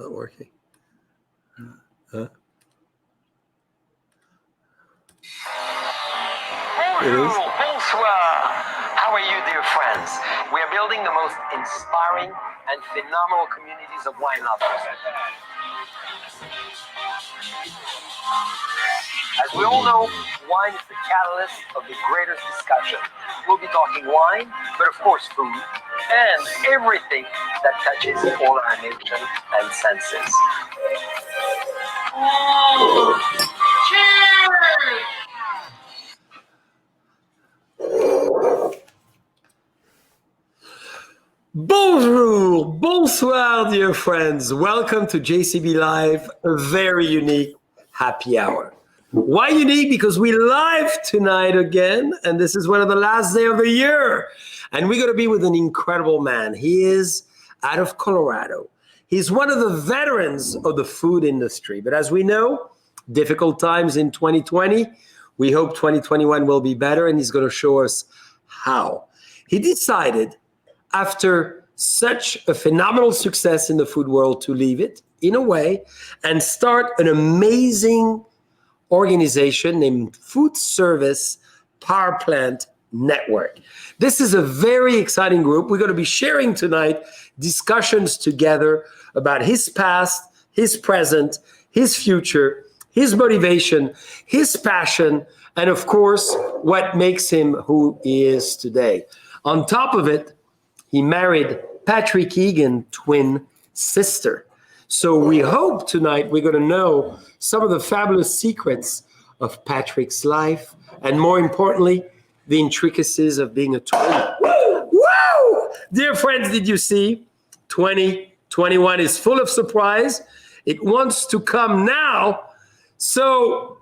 not working. Huh? Bonjour, bonsoir. How are you, dear friends? We are building the most inspiring and phenomenal communities of wine lovers. As we all know, wine is the catalyst of the greatest discussion. We'll be talking wine, but of course food, and everything that touches all our emotions and senses. Cheers! Bonjour, bonsoir, dear friends. Welcome to JCB Live, a very unique happy hour. Why unique? Because we live tonight again, and this is one of the last day of the year. And we're going to be with an incredible man. He is out of Colorado. He's one of the veterans of the food industry. But as we know, difficult times in 2020. We hope 2021 will be better, and he's going to show us how. He decided, after such a phenomenal success in the food world, to leave it in a way and start an amazing organization named Foodservice Powerplant Network. This is a very exciting group. We're going to be sharing tonight discussions together about his past, his present, his future, his motivation, his passion, and of course, what makes him who he is today. On top of it, he married Patrick Egan's twin sister. So we hope tonight we're going to know some of the fabulous secrets of Patrick's life, and more importantly, the intricacies of being a twin. Woo! Dear friends, did you see? 2021 is full of surprise. It wants to come now. So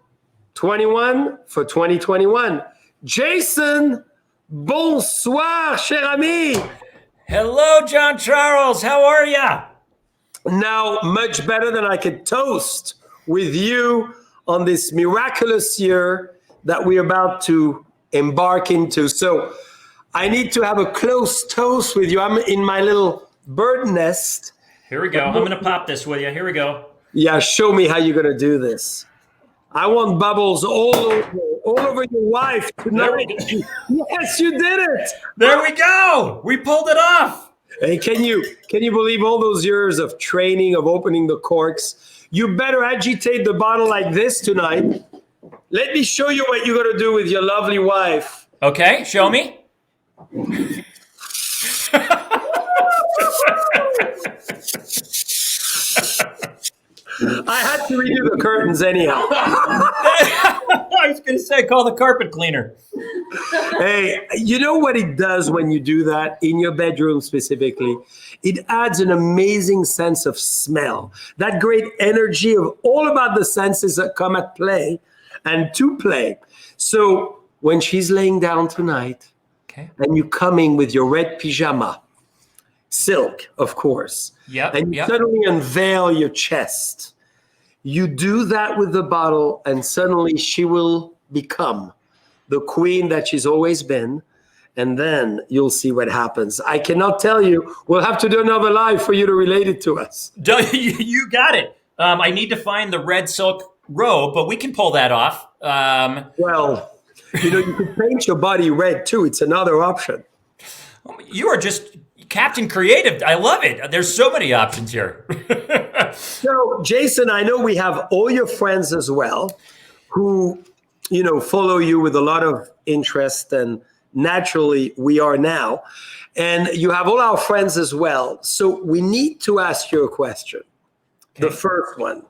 21 for 2021. Jason, bonsoir, cher ami. Hello, John Charles. How are ya? Now, much better than I could toast with you on this miraculous year that we're about to embark into. So I need to have a close toast with you. I'm in my little bird nest. Here we go. I'm going to pop this with you. Here we go. Yeah, show me how you're going to do this. I want bubbles all over your wife tonight. Yes, you did it. There we go. We pulled it off. Hey, can you believe all those years of training, of opening the corks? You better agitate the bottle like this tonight. Let me show you what you're going to do with your lovely wife. Okay, show me. I had to redo the curtains anyhow. I was going to say, call the carpet cleaner. Hey, you know what it does when you do that in your bedroom specifically? It adds an amazing sense of smell. That great energy of all about the senses that come at play and to play. So when she's laying down tonight, okay, and you come in with your red pyjama, silk, of course, and you suddenly unveil your chest. You do that with the bottle, and suddenly she will become the queen that she's always been, and then you'll see what happens. I cannot tell you. We'll have to do another live for you to relate it to us. You got it. I need to find the red silk robe, but we can pull that off. Well, you can paint your body red too. It's another option. You are just Captain Creative. I love it. There's so many options here. So, Jason, I know we have all your friends as well who, follow you with a lot of interest, and naturally we are now. And you have all our friends as well. So we need to ask you a question. Okay. The first one.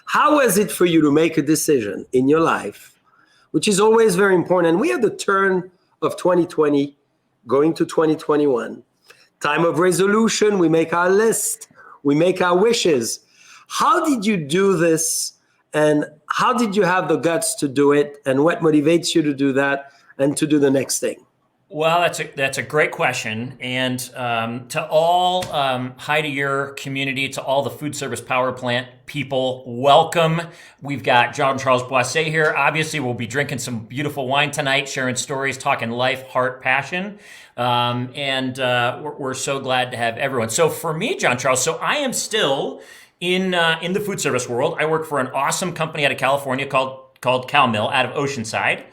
How was it for you to make a decision in your life, which is always very important? And we are the turn of 2020 going to 2021. Time of resolution, we make our list, we make our wishes. How did you do this, and how did you have the guts to do it, and what motivates you to do that and to do the next thing? Well, that's a great question, and to all hi to your community, to all the food service power plant people, welcome. We've got John Charles Boisset here. Obviously, we'll be drinking some beautiful wine tonight, sharing stories, talking life, heart, passion, and we're so glad to have everyone. So for me, John Charles, so I am still in the food service world. I work for an awesome company out of California called Cal Mill out of Oceanside.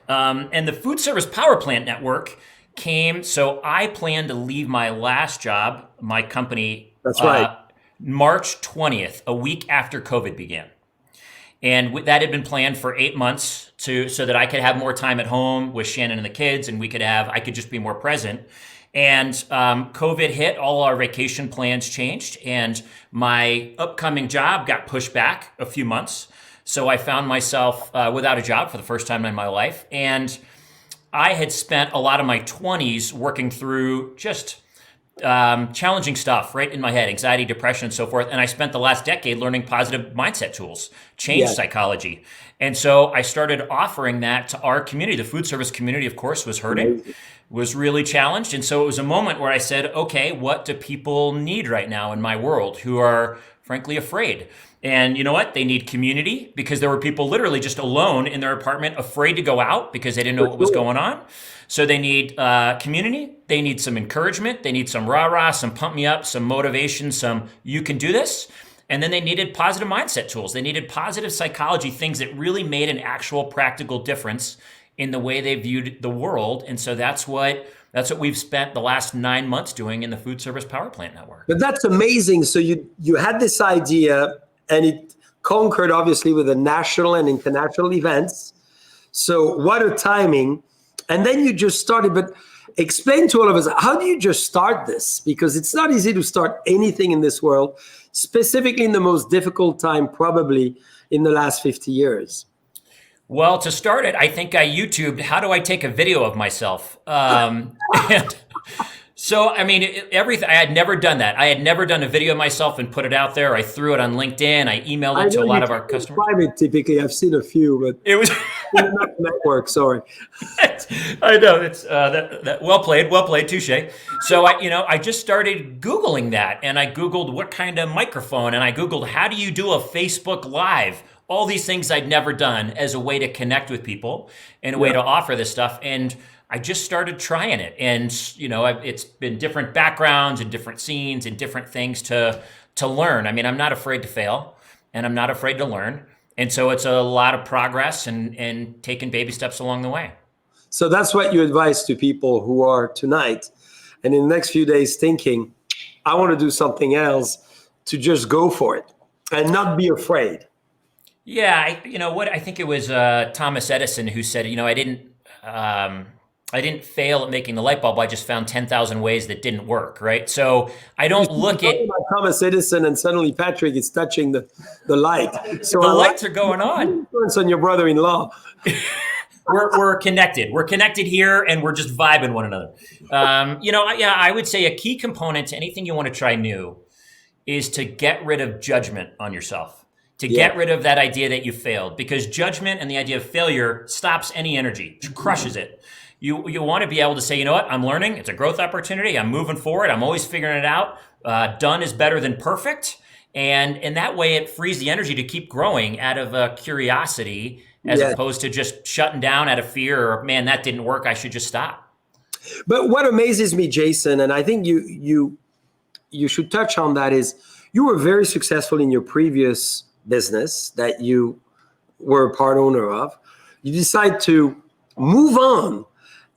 And the Food Service Powerplant Network came, so I plan to leave my last job, my company, That's right. March 20th, a week after COVID began. And that had been planned for 8 months so that I could have more time at home with Shannon and the kids, and I could just be more present. And COVID hit, all our vacation plans changed, and my upcoming job got pushed back a few months. So I found myself without a job for the first time in my life. And I had spent a lot of my 20s working through just challenging stuff right in my head, anxiety, depression, and so forth. And I spent the last decade learning positive mindset tools, change psychology. And so I started offering that to our community. The food service community, of course, was hurting, was really challenged. And so it was a moment where I said, okay, what do people need right now in my world who are frankly afraid? And you know what? They need community, because there were people literally just alone in their apartment, afraid to go out because they didn't know what was going on. So they need community. They need some encouragement. They need some rah-rah, some pump me up, some motivation, some you can do this. And then they needed positive mindset tools. They needed positive psychology, things that really made an actual practical difference in the way they viewed the world. And so that's what we've spent the last 9 months doing in the Food Service Powerplant Network. But that's amazing. So you had this idea, and it conquered obviously with the national and international events. So what a timing. And then you just started, but explain to all of us, how do you just start this? Because it's not easy to start anything in this world, specifically in the most difficult time probably in the last 50 years. Well, to start it, I think I YouTubed, how do I take a video of myself? And so, I mean, everything. I had never done that. I had never done a video of myself and put it out there. I threw it on LinkedIn. I emailed it to a lot of our customers. Private, typically, I've seen a few, but it was not network. Sorry. I know it's that well played, touche. So I just started Googling that, and I Googled what kind of microphone, and I Googled how do you do a Facebook Live. All these things I'd never done as a way to connect with people and a way to offer this stuff. And I just started trying it. And, it's been different backgrounds and different scenes and different things to learn. I mean, I'm not afraid to fail, and I'm not afraid to learn. And so it's a lot of progress and taking baby steps along the way. So that's what you advise to people who are tonight and in the next few days thinking, I want to do something else, to just go for it and not be afraid. Yeah, I think it was Thomas Edison who said, I didn't fail at making the light bulb. I just found 10,000 ways that didn't work, right? So I don't look at Thomas Edison and suddenly Patrick is touching the light. So the lights are going on. Influence on your brother-in-law. We're connected. We're connected here, and we're just vibing one another. I would say a key component to anything you want to try new is to get rid of judgment on yourself. To get rid of that idea that you failed, because judgment and the idea of failure stops any energy, crushes it. You want to be able to say, you know what, I'm learning. It's a growth opportunity. I'm moving forward. I'm always figuring it out. Done is better than perfect. And in that way, it frees the energy to keep growing out of curiosity as opposed to just shutting down out of fear or, man, that didn't work. I should just stop. But what amazes me, Jason, and I think you should touch on that, is you were very successful in your previous business that you were a part owner of. You decide to move on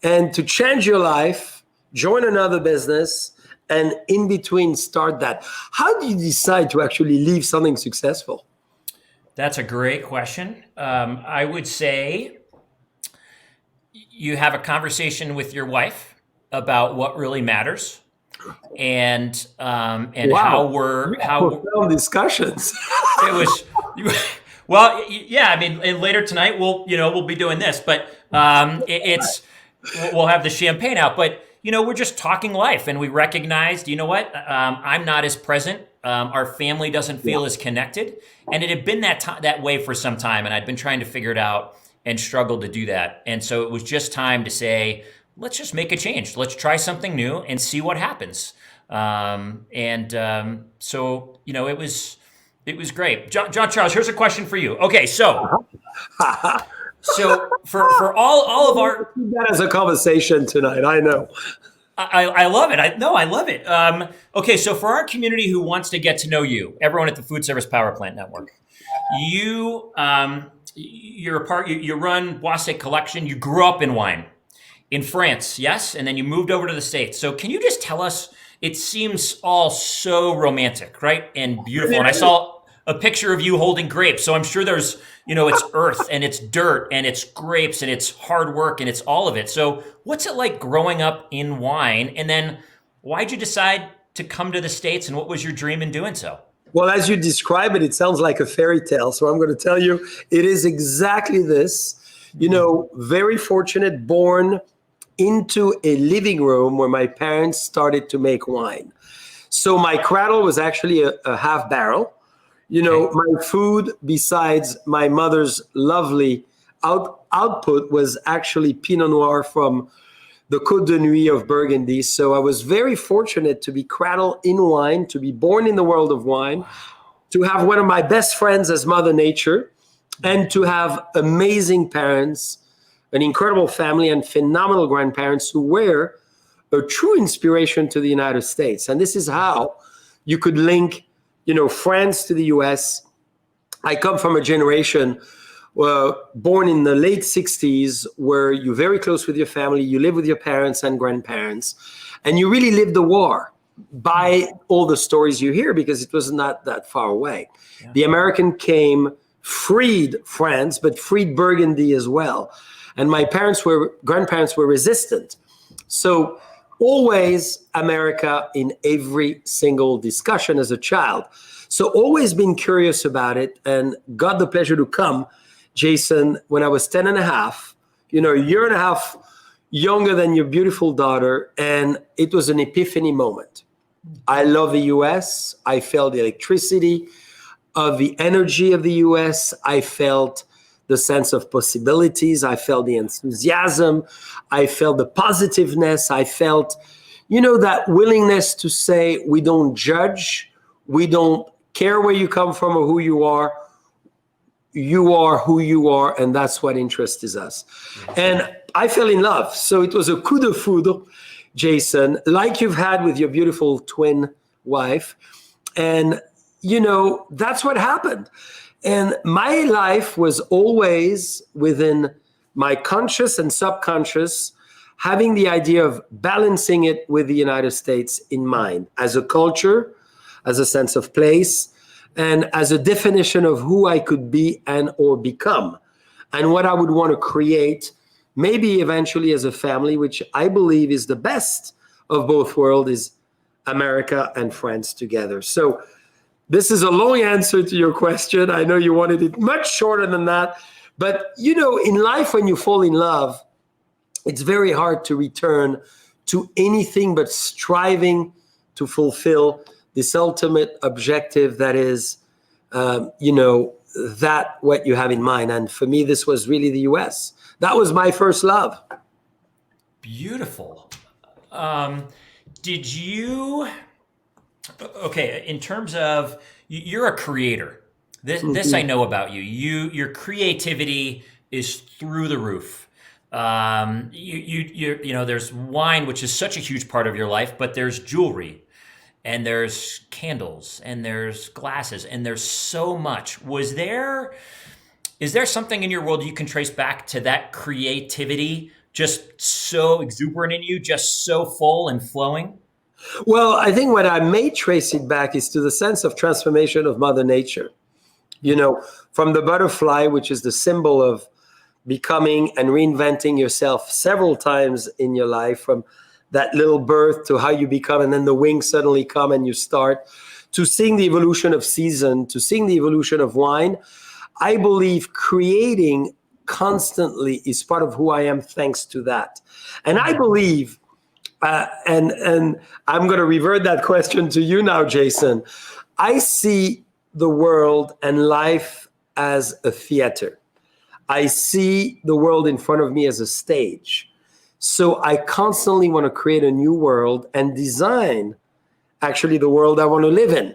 and to change your life, join another business, and in between start that. How do you decide to actually leave something successful? That's a great question. I would say you have a conversation with your wife about what really matters, and how discussions. It was, well, yeah. I mean, and later tonight we'll be doing this, but we'll have the champagne out. But we're just talking life, and we recognized, I'm not as present. Our family doesn't feel as connected, and it had been that way for some time, and I'd been trying to figure it out and struggled to do that. And so it was just time to say, let's just make a change. Let's try something new and see what happens. So, it was great. John Charles, here's a question for you. Okay, so for all of our, That as a conversation tonight, I know. I love it. I love it. Okay, so for our community who wants to get to know you, everyone at the Foodservice Powerplant Network, you run Boisset Collection. You grew up in wine in France, yes, and then you moved over to the States. So can you just tell us? It seems all so romantic, right, and beautiful. And I saw a picture of you holding grapes. So I'm sure there's, it's earth and it's dirt and it's grapes and it's hard work and it's all of it. So what's it like growing up in wine? And then why'd you decide to come to the States, and what was your dream in doing so? Well, as you describe it, it sounds like a fairy tale. So I'm going to tell you, it is exactly this. Very fortunate, born into a living room where my parents started to make wine. So my cradle was actually a half barrel. My food, besides my mother's lovely output, was actually Pinot Noir from the Côte de Nuit of Burgundy. So I was very fortunate to be cradled in wine, to be born in the world of wine, to have one of my best friends as Mother Nature, and to have amazing parents, an incredible family, and phenomenal grandparents who were a true inspiration to the United States. And this is how you could link France to the US. I come from a generation born in the late 60s where you're very close with your family, you live with your parents and grandparents, and you really lived the war by all the stories you hear, because it was not that far away. Yeah. The American came, freed France, but freed Burgundy as well. And my grandparents were resistant. So always America in every single discussion as a child. So always been curious about it, and got the pleasure to come, Jason, when I was 10 and a half, a year and a half younger than your beautiful daughter. And it was an epiphany moment. I love the US. I felt the electricity of the energy of the US. I felt the sense of possibilities. I felt the enthusiasm. I felt the positiveness. I felt, that willingness to say, we don't judge. We don't care where you come from or who you are. You are who you are, and that's what interests us. And I fell in love. So it was a coup de foudre, Jason, like you've had with your beautiful twin wife. And, that's what happened. And my life was always within my conscious and subconscious, having the idea of balancing it with the United States in mind, as a culture, as a sense of place, and as a definition of who I could be and or become, and what I would want to create, maybe eventually as a family, which I believe is the best of both worlds, is America and France together. So this is a long answer to your question. I know you wanted it much shorter than that. But, in life, when you fall in love, it's very hard to return to anything but striving to fulfill this ultimate objective that is, that what you have in mind. And for me, this was really the US. That was my first love. Beautiful. Did you... Okay, in terms of, you're a creator. This I know about you. Your creativity is through the roof. There's wine, which is such a huge part of your life, but there's jewelry, and there's candles, and there's glasses, and there's so much. Is there something in your world you can trace back to that creativity, just so exuberant in you, just so full and flowing? Well, I think what I may trace it back is to the sense of transformation of Mother Nature. From the butterfly, which is the symbol of becoming and reinventing yourself several times in your life, from that little birth to how you become, and then the wings suddenly come and you start, to seeing the evolution of season, to seeing the evolution of wine. I believe creating constantly is part of who I am, thanks to that. And I believe, and I'm going to revert that question to you now, Jason. I see the world and life as a theater. I see the world in front of me as a stage. So I constantly want to create a new world and design actually the world I want to live in.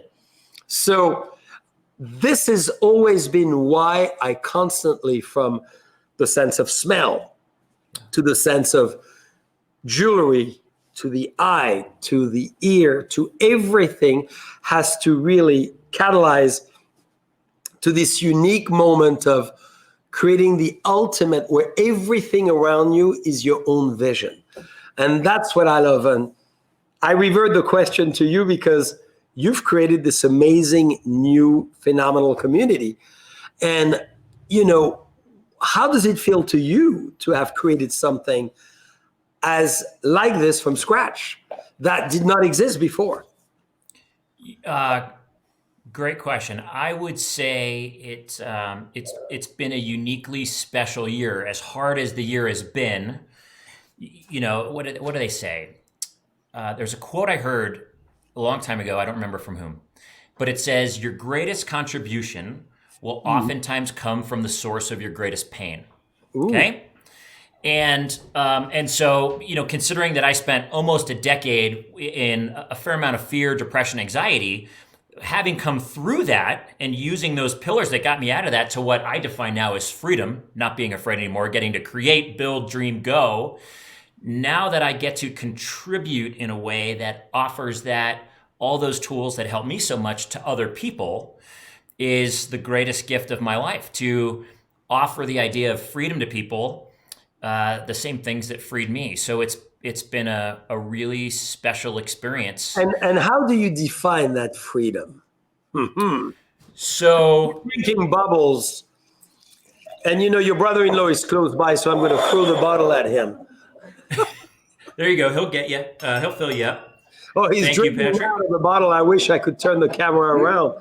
So this has always been why I constantly, from the sense of smell to the sense of jewelry, to the eye, to the ear, to everything, has to really catalyze to this unique moment of creating the ultimate where everything around you is your own vision. And that's what I love. And I revert the question to you because you've created this amazing new phenomenal community. And, you know, how does it feel to you to have created something as like this from scratch that did not exist before? Great question. I would say it's been a uniquely special year. As hard as the year has been, you know, what do they say? There's a quote I heard a long time ago. I don't remember from whom, but it says, "Your greatest contribution will oftentimes come from the source of your greatest pain." Ooh. Okay. And so, you know, considering that I spent almost a decade in a fair amount of fear, depression, anxiety, having come through that and using those pillars that got me out of that to what I define now as freedom, not being afraid anymore, getting to create, build, dream, go. Now that I get to contribute in a way that offers that, all those tools that help me so much to other people, is the greatest gift of my life, to offer the idea of freedom to people, the same things that freed me. So it's been a really special experience. And how do you define that freedom? So Drinking bubbles. And you know, your brother-in-law is close by, so I'm going to throw the bottle at him. there you go. He'll get you. He'll fill you up. Oh, he's Thank you, drinking Patrick. out of the bottle. I wish I could turn the camera around.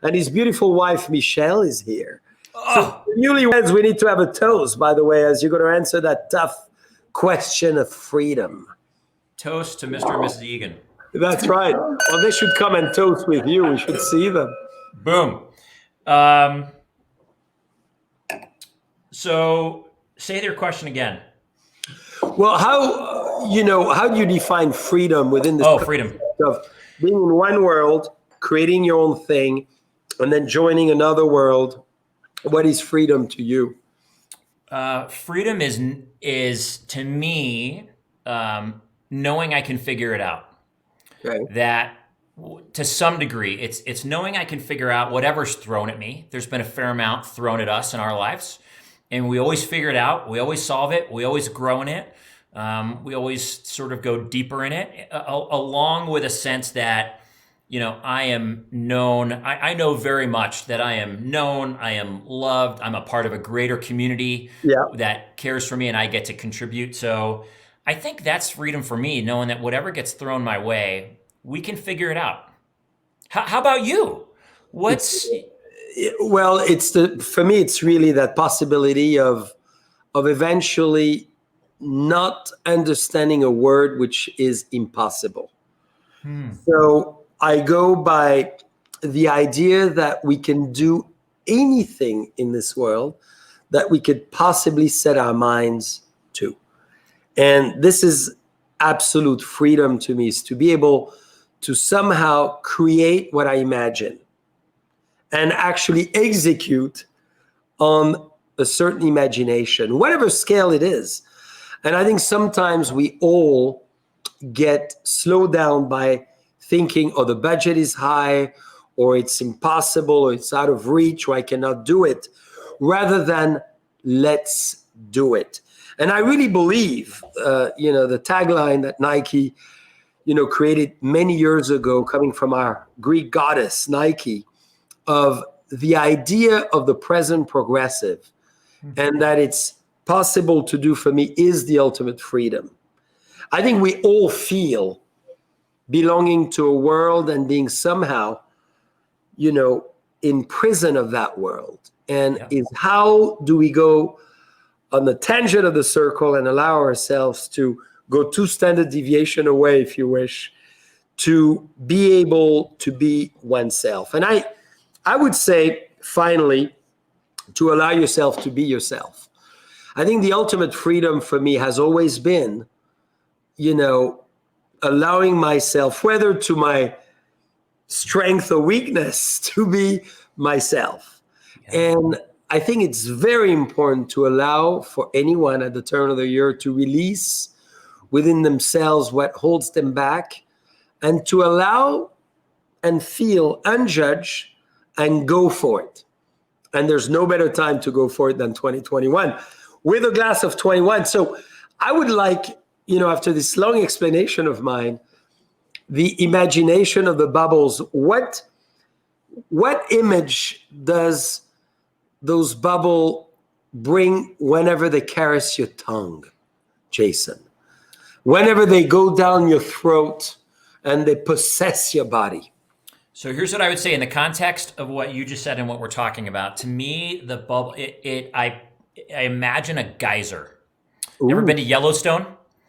And his beautiful wife, Michelle, is here. Oh, So, newlyweds, we need to have a toast, by the way, as you're going to answer that tough question of freedom. toast to Mr. and Mrs. Egan. That's right. Well, they should come and toast with you. We should see them. Boom. So say their question again. Well, how do you define freedom within this Freedom. concept of being in one world, creating your own thing, and then joining another world? What is freedom to you? Freedom is to me knowing I can figure it out. Okay. That to some degree, it's knowing I can figure out whatever's thrown at me. There's been a fair amount thrown at us in our lives, and we always figure it out. We always solve it. We always grow in it. We always sort of go deeper in it, along with a sense that, you know, I am known. I know very much that I am known. I am loved. I'm a part of a greater community that cares for me, and I get to contribute. So I think that's freedom for me, knowing that whatever gets thrown my way, we can figure it out. How about you? Well, for me, it's really that possibility of eventually not understanding a word which is impossible. So I go by the idea that we can do anything in this world that we could possibly set our minds to. And this is absolute freedom to me, is to be able to somehow create what I imagine and actually execute on a certain imagination, whatever scale it is. And I think sometimes we all get slowed down by thinking, oh, the budget is high, or it's impossible, or it's out of reach, or I cannot do it, rather than let's do it. And I really believe, the tagline that Nike, created many years ago, coming from our Greek goddess, Nike, of the idea of the present progressive, and that it's possible to do for me is the ultimate freedom. I think we all feel belonging to a world and being somehow, in prison of that world. And is how do we go on the tangent of the circle and allow ourselves to go 2 standard deviation away, if you wish, to be able to be oneself. And I would say, finally, to allow yourself to be yourself. I think the ultimate freedom for me has always been, allowing myself, whether to my strength or weakness, to be myself. Yeah. And I think it's very important to allow for anyone at the turn of the year to release within themselves what holds them back, and to allow and feel unjudged and go for it. And there's no better time to go for it than 2021 with a glass of 21. So I would like, after this long explanation of mine, the imagination of the bubbles. What image does those bubbles bring whenever they caress your tongue, Jason? Whenever they go down your throat and they possess your body? So here's what I would say in the context of what you just said and what we're talking about. To me, the bubble, I imagine a geyser. Ooh. Ever been to Yellowstone?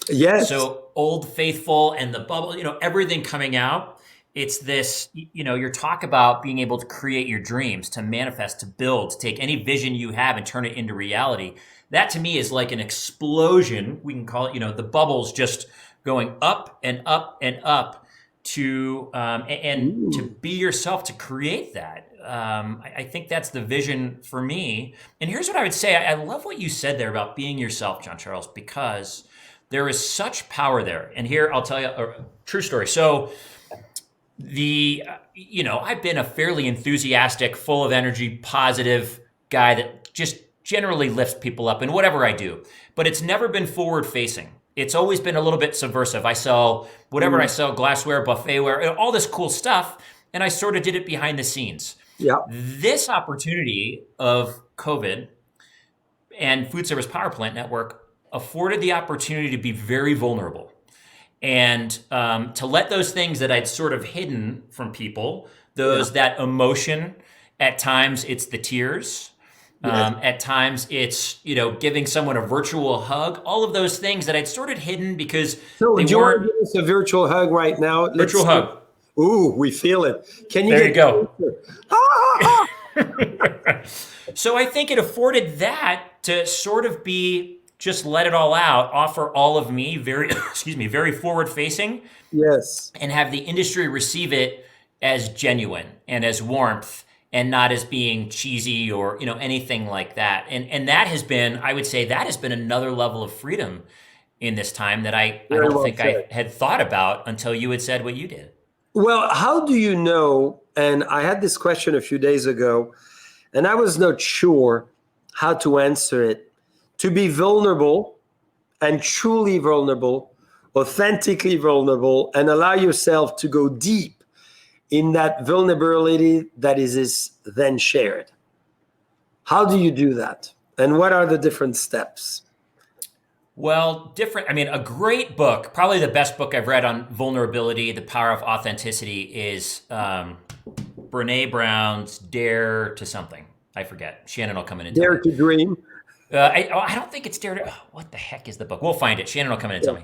Yes. So Old Faithful and the bubble, everything coming out. It's this, your talk about being able to create your dreams, to manifest, to build, to take any vision you have and turn it into reality. That to me is like an explosion. We can call it, the bubbles just going up and up and up to to be yourself, to create that. I think that's the vision for me. And here's what I would say. I love what you said there about being yourself, Jean-Charles, because there is such power there. And here I'll tell you a true story. So I've been a fairly enthusiastic, full of energy, positive guy that just generally lifts people up in whatever I do. But it's never been forward facing. It's always been a little bit subversive. I sell whatever I sell, glassware, buffetware, all this cool stuff. And I sort of did it behind the scenes. Yeah. This opportunity of COVID and Foodservice Powerplant Network afforded the opportunity to be very vulnerable and to let those things that I'd sort of hidden from people, that emotion, at times it's the tears. At times it's, giving someone a virtual hug, all of those things that I'd sort of hidden because so they do you weren't. want to give us a virtual hug right now? Virtual hug. Ooh, we feel it. Can you There you go. Ah! So I think it afforded that to sort of be, just let it all out, offer all of me, very forward facing. Yes. And have the industry receive it as genuine and as warmth, and not as being cheesy or anything like that. And that has been, I would say, that has been another level of freedom in this time that I don't think I had thought about until you had said what you did. Well, how do you know? And I had this question a few days ago, and I was not sure how to answer it. To be vulnerable and truly vulnerable, authentically vulnerable, and allow yourself to go deep in that vulnerability that is then shared. How do you do that? And what are the different steps? Well, a great book, probably the best book I've read on vulnerability, the power of authenticity, is Brene Brown's Dare to something. I forget. Shannon will come in and Dare to Dream. I don't think it's Dare to... what the heck is the book? We'll find it. Shannon will come in and tell me.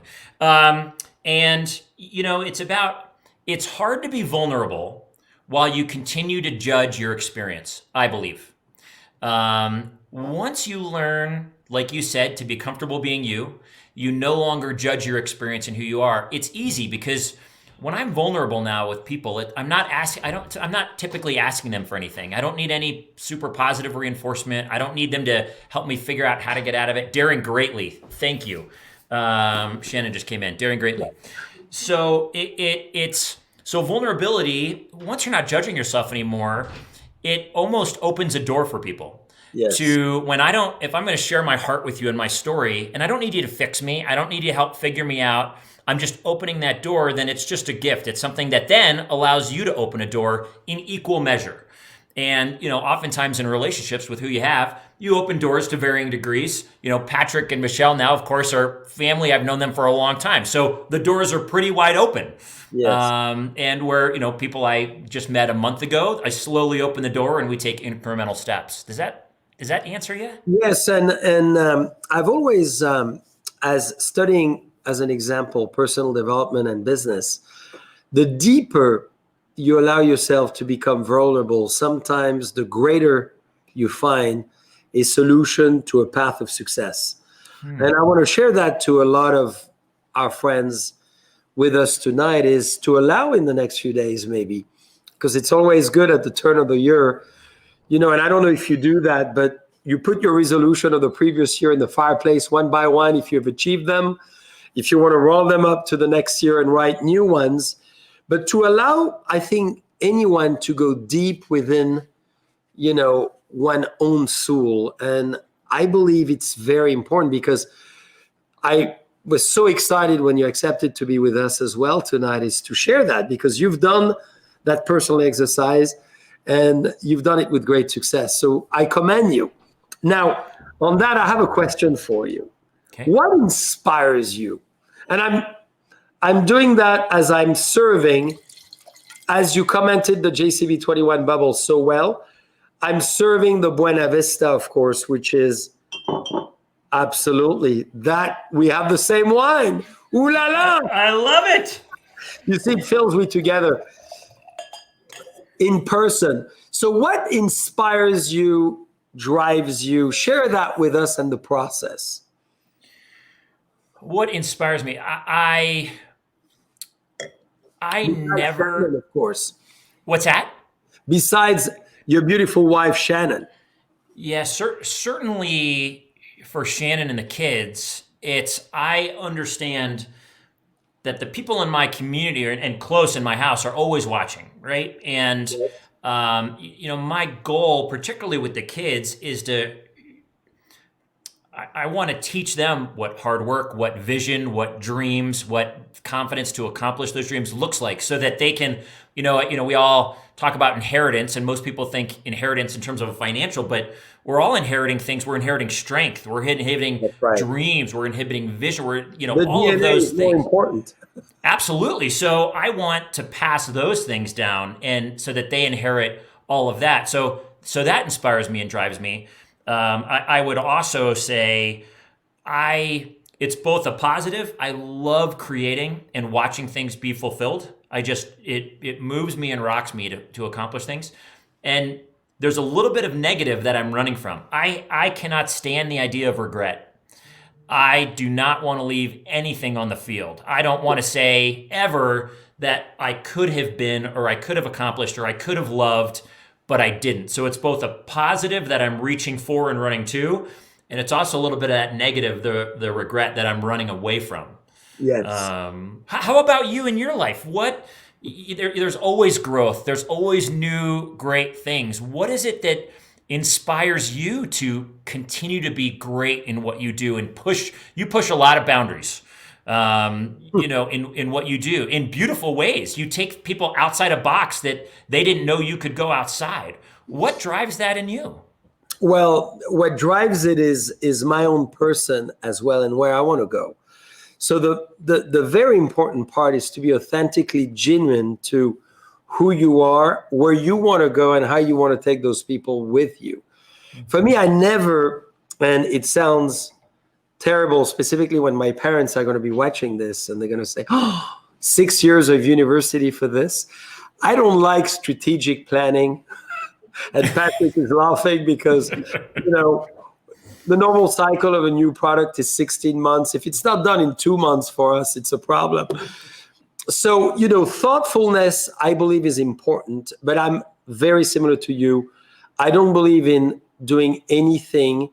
And, it's about... It's hard to be vulnerable while you continue to judge your experience, I believe. Once you learn, like you said, to be comfortable being you, you no longer judge your experience and who you are. It's easy because when I'm vulnerable now with people, I'm not typically asking them for anything. I don't need any super positive reinforcement. I don't need them to help me figure out how to get out of it. Daring greatly. Thank you. Shannon just came in. Daring greatly. So it's vulnerability. Once you're not judging yourself anymore, it almost opens a door for people. Yes. If I'm going to share my heart with you and my story, and I don't need you to fix me, I don't need you to help figure me out, I'm just opening that door, then it's just a gift. It's something that then allows you to open a door in equal measure. And, oftentimes in relationships with who you have, you open doors to varying degrees. Patrick and Michelle now, of course, are family. I've known them for a long time. So the doors are pretty wide open. Yes. And where, people I just met a month ago, I slowly open the door and we take incremental steps. Does that answer you? Yes. And I've always, as studying, as an example, personal development and business, the deeper you allow yourself to become vulnerable, sometimes the greater you find a solution to a path of success. And I want to share that to a lot of our friends with us tonight, is to allow in the next few days, maybe, because it's always good at the turn of the year, and I don't know if you do that, but you put your resolution of the previous year in the fireplace one by one if you've achieved them, if you want to roll them up to the next year and write new ones, but to allow, I think, anyone to go deep within, one own soul. And I believe it's very important, because I was so excited when you accepted to be with us as well tonight, is to share that, because you've done that personal exercise and you've done it with great success. So I commend you. Now, on that, I have a question for you. Okay. What inspires you? And I'm doing that as I'm serving, as you commented the JCB 21 bubble so well. I'm serving the Buena Vista, of course, which is absolutely that. We have the same wine. Ooh la la. I love it. You see, it fills me together in person. So what inspires you, drives you? Share that with us and the process. What inspires me? I never, Shannon, of course. What's that? Besides your beautiful wife, Shannon. Yeah, certainly for Shannon and the kids, I understand that the people in my community and close in my house are always watching, right? And, my goal, particularly with the kids, is I want to teach them what hard work, what vision, what dreams, what confidence to accomplish those dreams looks like, so that they can, we all talk about inheritance, and most people think inheritance in terms of a financial, but we're all inheriting things. We're inheriting strength. We're inheriting dreams. We're inheriting vision. We're, all of those things. More important. Absolutely. So I want to pass those things down, and so that they inherit all of that. So that inspires me and drives me. I would also say it's both a positive. I love creating and watching things be fulfilled. It moves me and rocks me to accomplish things. And there's a little bit of negative that I'm running from. I cannot stand the idea of regret. I do not want to leave anything on the field. I don't want to say ever that I could have been, or I could have accomplished, or I could have loved, but I didn't. So it's both a positive that I'm reaching for and running to, and it's also a little bit of that negative, the regret that I'm running away from. Yes. How about you in your life? There's always growth. There's always new great things. What is it that inspires you to continue to be great in what you do and push a lot of boundaries, in what you do in beautiful ways? You take people outside a box that they didn't know you could go outside. What drives that in you? Well, what drives it is my own person as well, and where I want to go. So the very important part is to be authentically genuine to who you are, where you want to go, and how you want to take those people with you. For me, I never, and it sounds terrible, specifically when my parents are going to be watching this and they're going to say, 6 years of university for this. I don't like strategic planning. And Patrick is laughing because, the normal cycle of a new product is 16 months. If it's not done in 2 months for us, it's a problem. So, thoughtfulness, I believe, is important, but I'm very similar to you. I don't believe in doing anything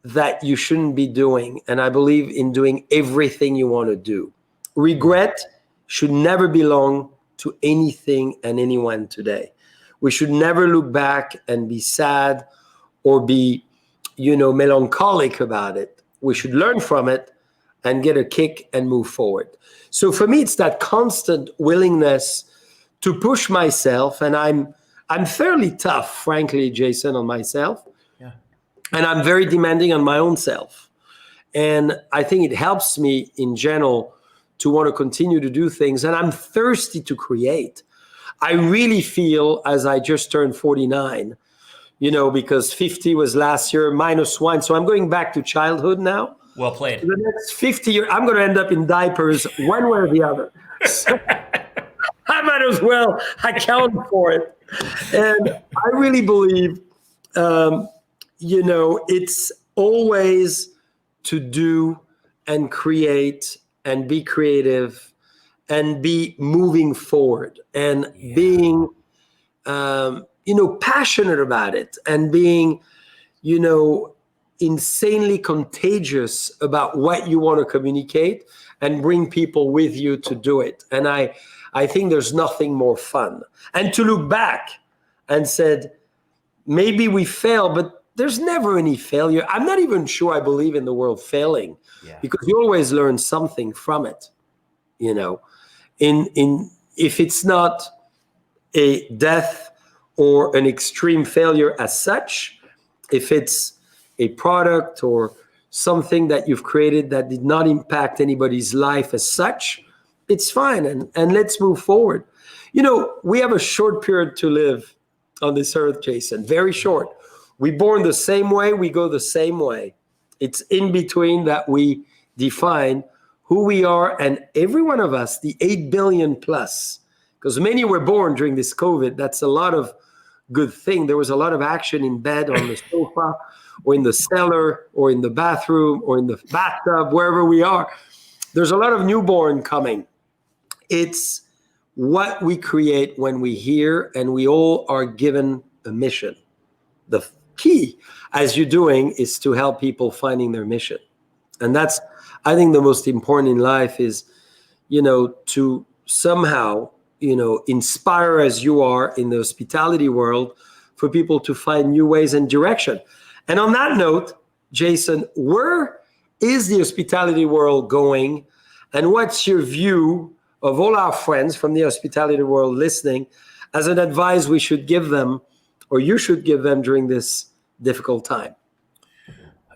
that you shouldn't be doing, and I believe in doing everything you want to do. Regret should never belong to anything and anyone today. We should never look back and be sad or be, melancholic about it. We should learn from it and get a kick and move forward. So for me, it's that constant willingness to push myself, and I'm fairly tough, frankly, Jason, on myself. Yeah. And I'm very demanding on my own self. And I think it helps me in general to want to continue to do things. And I'm thirsty to create. I really feel, as I just turned 49, because 50 was last year, -1. So I'm going back to childhood now. Well played. For the next 50 years, I'm going to end up in diapers one way or the other. So I might as well account for it. And I really believe it's always to do and create and be creative and be moving forward and being, passionate about it and being, insanely contagious about what you want to communicate and bring people with you to do it. And I think there's nothing more fun. And to look back and said, maybe we failed, but there's never any failure. I'm not even sure I believe in the world failing because you always learn something from it. If it's not a death or an extreme failure as such, if it's a product or something that you've created that did not impact anybody's life as such, it's fine. And let's move forward. We have a short period to live on this earth, Jason, very short. We're born the same way, we go the same way. It's in between that we define who we are, and every one of us, the 8 billion plus, because many were born during this COVID. That's a lot of good thing. There was a lot of action in bed, on the sofa, or in the cellar, or in the bathroom, or in the bathtub, wherever we are. There's a lot of newborn coming. It's what we create when we hear, and we all are given a mission. The key, as you're doing, is to help people finding their mission. And that's, I think, the most important in life is, to somehow, inspire as you are in the hospitality world for people to find new ways and direction. And on that note, Jason, where is the hospitality world going? And what's your view of all our friends from the hospitality world listening as an advice we should give them, or you should give them during this difficult time?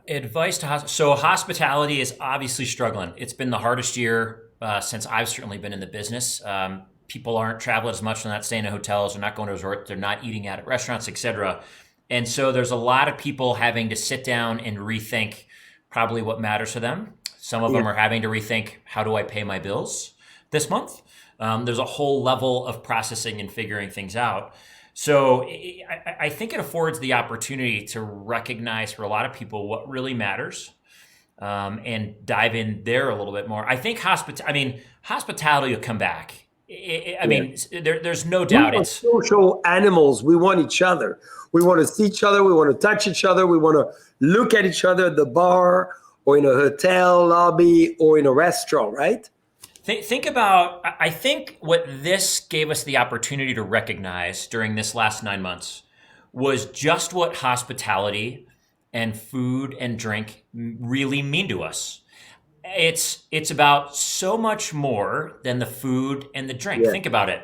Advice to so hospitality is obviously struggling. It's been the hardest year since I've certainly been in the business. People aren't traveling as much. They're not staying in hotels. They're not going to resorts. They're not eating out at restaurants, etc. And so there's a lot of people having to sit down and rethink probably what matters to them. Some of them are having to rethink, how do I pay my bills this month? There's a whole level of processing and figuring things out. So I think it affords the opportunity to recognize for a lot of people what really matters, and dive in there a little bit more. I think hospitality will come back. There's no doubt. We're social animals. We want each other. We want to see each other. We want to touch each other. We want to look at each other at the bar or in a hotel lobby or in a restaurant, right? Think about, I think what this gave us the opportunity to recognize during this last 9 months was just what hospitality and food and drink really mean to us. It's about so much more than the food and the drink. Think about it.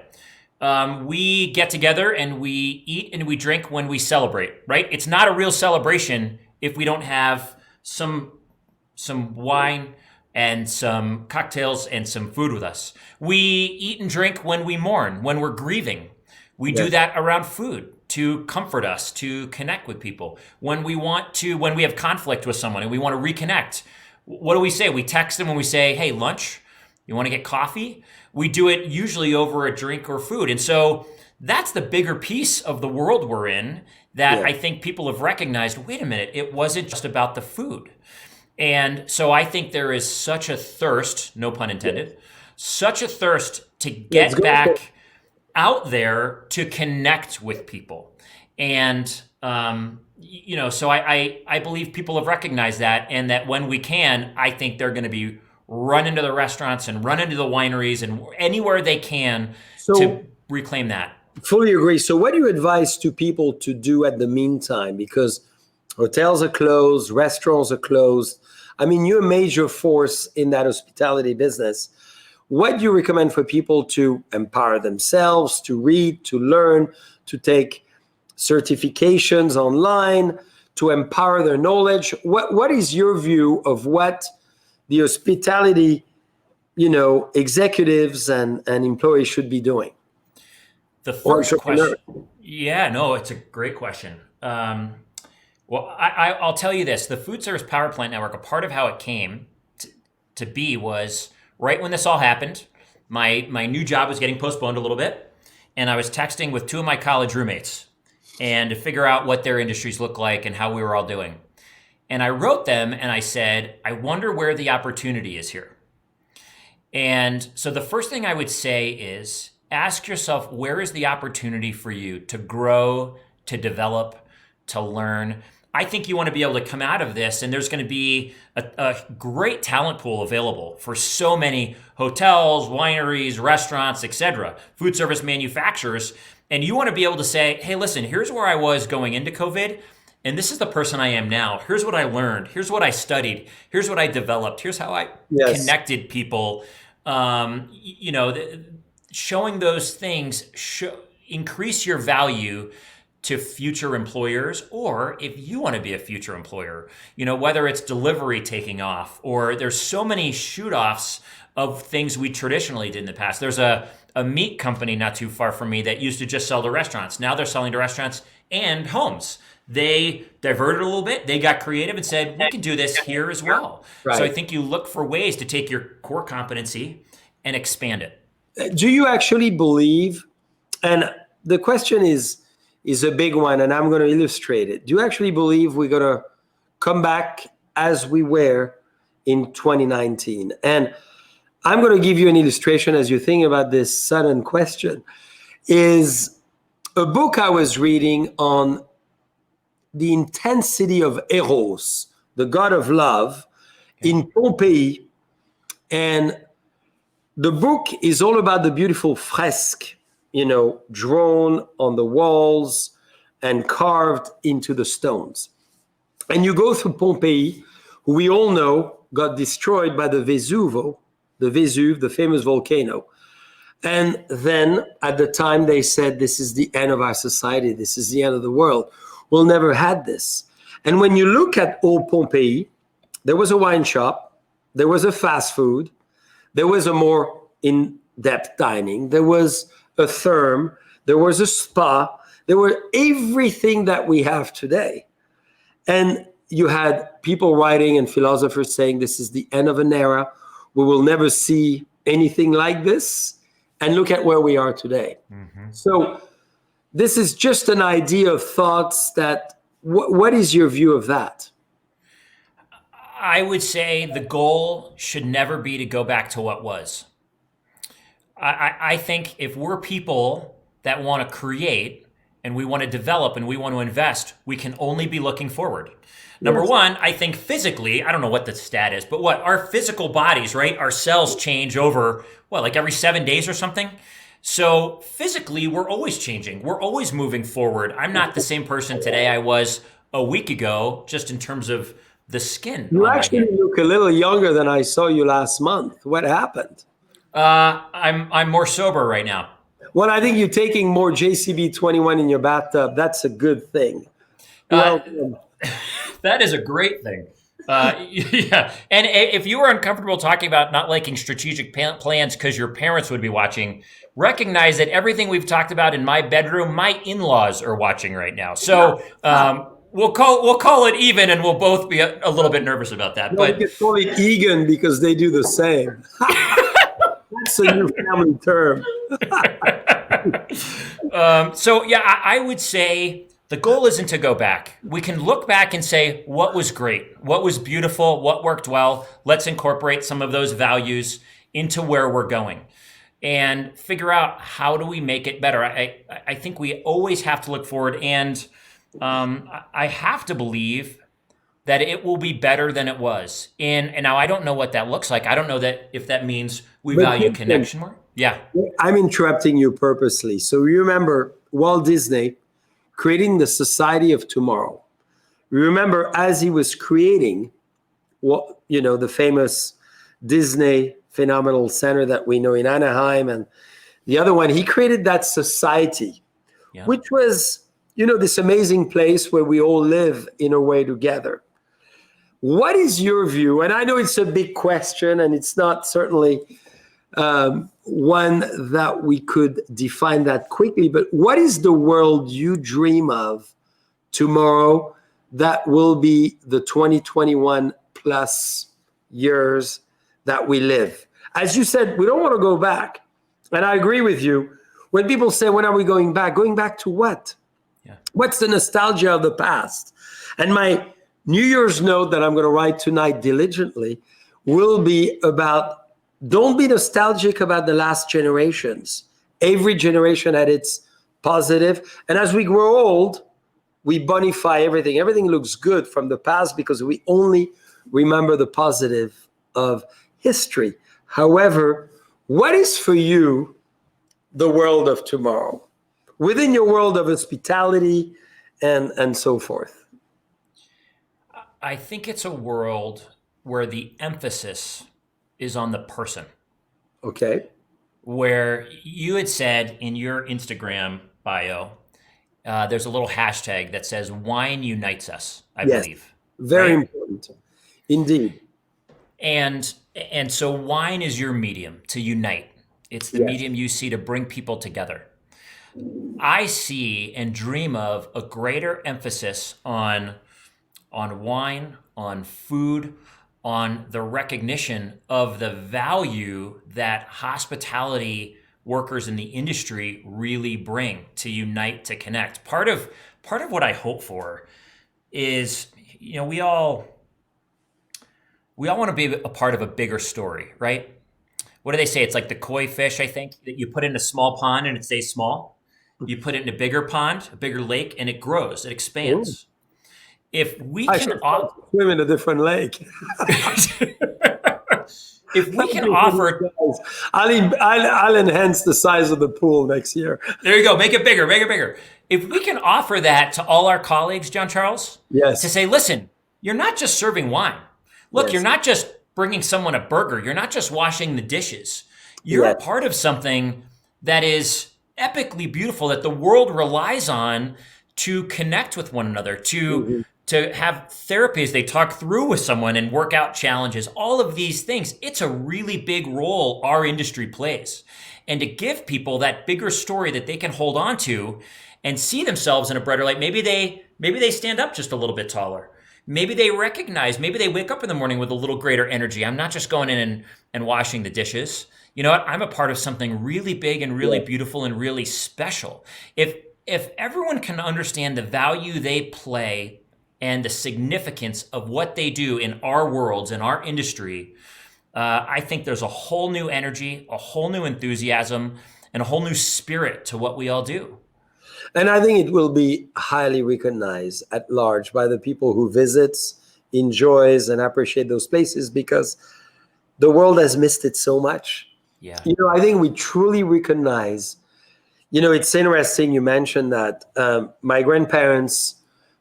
We get together and we eat and we drink when we celebrate, right? It's not a real celebration if we don't have some wine and some cocktails and some food with us. We eat and drink when we mourn, when we're grieving. We do that around food to comfort us, to connect with people. When we have conflict with someone and we want to reconnect, what do we say? We text them and we say, hey, lunch, you want to get coffee? We do it usually over a drink or food. And so that's the bigger piece of the world we're in that I think people have recognized, wait a minute, it wasn't just about the food. And so I think there is such a thirst, no pun intended, such a thirst to get back out there to connect with people. And, so I believe people have recognized that, and that when we can, I think they're going to be run into the restaurants and run into the wineries and anywhere they can to reclaim that. Fully agree. So what do you advise to people to do at the meantime? Because hotels are closed, restaurants are closed. I mean, you're a major force in that hospitality business. What do you recommend for people to empower themselves, to read, to learn, to take certifications online, to empower their knowledge? What is your view of what the hospitality, executives and employees should be doing? The first question. Yeah, no, it's a great question. Well, I'll tell you this. The Foodservice Powerplant Network, a part of how it came to be was right when this all happened, my new job was getting postponed a little bit, and I was texting with two of my college roommates. and to figure out what their industries look like and how we were all doing. And I wrote them and I said, I wonder where the opportunity is here. And so the first thing I would say is ask yourself, where is the opportunity for you to grow, to develop, to learn? I think you want to be able to come out of this, and there's going to be a great talent pool available for so many hotels, wineries, restaurants, etc., food service manufacturers. And you want to be able to say, hey, listen, here's where I was going into COVID, and this is the person I am now. Here's what I learned. Here's what I studied. Here's what I developed. Here's how I connected people. Showing those things increase your value to future employers, or if you want to be a future employer, whether it's delivery taking off, or there's so many shoot-offs of things we traditionally did in the past. There's a meat company not too far from me that used to just sell to restaurants. Now they're selling to restaurants and homes. They diverted a little bit. They got creative and said, we can do this here as well. Right. So I think you look for ways to take your core competency and expand it. Do you actually believe, and the question is a big one, and I'm going to illustrate it. Do you actually believe we're going to come back as we were in 2019? And I'm going to give you an illustration as you think about this sudden question. Is a book I was reading on the intensity of Eros, the god of love, in Pompeii. And the book is all about the beautiful fresque, drawn on the walls and carved into the stones. And you go through Pompeii, who we all know got destroyed by the Vesuve, the famous volcano. And then at the time they said, this is the end of our society. This is the end of the world. We'll never had this. And when you look at old Pompeii, there was a wine shop, there was a fast food, there was a more in-depth dining, there was a therm, there was a spa, there were everything that we have today. And you had people writing and philosophers saying this is the end of an era. We will never see anything like this. And look at where we are today. Mm-hmm. So this is just an idea of thoughts that, what is your view of that? I would say the goal should never be to go back to what was. I think if we're people that want to create and we want to develop and we want to invest, we can only be looking forward. Number one, I think physically, I don't know what the stat is, but our physical bodies, right? Our cells change over, like every 7 days or something. So physically, we're always changing. We're always moving forward. I'm not the same person today I was a week ago, just in terms of the skin. You actually look a little younger than I saw you last month. What happened? I'm more sober right now. Well, I think you're taking more JCB 21 in your bathtub. That's a good thing. That is a great thing. Yeah. And if you were uncomfortable talking about not liking strategic plans because your parents would be watching, recognize that everything we've talked about in my bedroom, my in-laws are watching right now. So we'll call it even, and we'll both be a little bit nervous about that. No, but we can call it Egan because they do the same. That's a new family term. I would say the goal isn't to go back. We can look back and say, what was great? What was beautiful? What worked well? Let's incorporate some of those values into where we're going and figure out how do we make it better. I think we always have to look forward, and I have to believe that it will be better than it was. And now I don't know what that looks like. I don't know that if that means we value connection more. Yeah. I'm interrupting you purposely. So you remember Walt Disney creating the Society of Tomorrow. Remember, as he was creating the famous Disney Phenomenal Center that we know in Anaheim, and the other one, he created that society, which was, this amazing place where we all live in a way together. What is your view? And I know it's a big question, and it's not certainly one that we could define that quickly, but what is the world you dream of tomorrow that will be the 2021 plus years that we live? As you said, we don't want to go back. And I agree with you. When people say, when are we going back? Going back to what? What's the nostalgia of the past? And my New Year's note that I'm going to write tonight diligently will be about, don't be nostalgic about the last generations. Every generation had its positive. And as we grow old, we bonify everything. Everything looks good from the past because we only remember the positive of history. However, what is for you the world of tomorrow? Within your world of hospitality and so forth. I think it's a world where the emphasis is on the person. Okay. Where you had said in your Instagram bio, there's a little hashtag that says wine unites us, I believe. Very important. Indeed. And so wine is your medium to unite. It's the medium you see to bring people together. I see and dream of a greater emphasis on wine, on food, on the recognition of the value that hospitality workers in the industry really bring to unite, to connect. Part of what I hope for is, we all want to be a part of a bigger story, right? What do they say? It's like the koi fish, I think, that you put in a small pond and it stays small. You put it in a bigger pond, a bigger lake, and it grows, it expands. Ooh. If we can swim in a different lake. If we can offer, I'll enhance the size of the pool next year. There you go. Make it bigger, make it bigger. If we can offer that to all our colleagues, John Charles, to say, listen, you're not just serving wine. Look, you're not just bringing someone a burger. You're not just washing the dishes. You're a part of something that is epically beautiful, that the world relies on to connect with one another, to have therapies they talk through with someone and work out challenges, all of these things. It's a really big role our industry plays. And to give people that bigger story that they can hold on to and see themselves in a brighter light, maybe they stand up just a little bit taller. Maybe they recognize, maybe they wake up in the morning with a little greater energy. I'm not just going in and washing the dishes. You know what? I'm a part of something really big and really beautiful and really special. If everyone can understand the value they play and the significance of what they do in our worlds, in our industry, I think there's a whole new energy, a whole new enthusiasm, and a whole new spirit to what we all do. And I think it will be highly recognized at large by the people who visits, enjoys, and appreciate those places, because the world has missed it so much. Yeah. I think we truly recognize, it's interesting you mentioned that my grandparents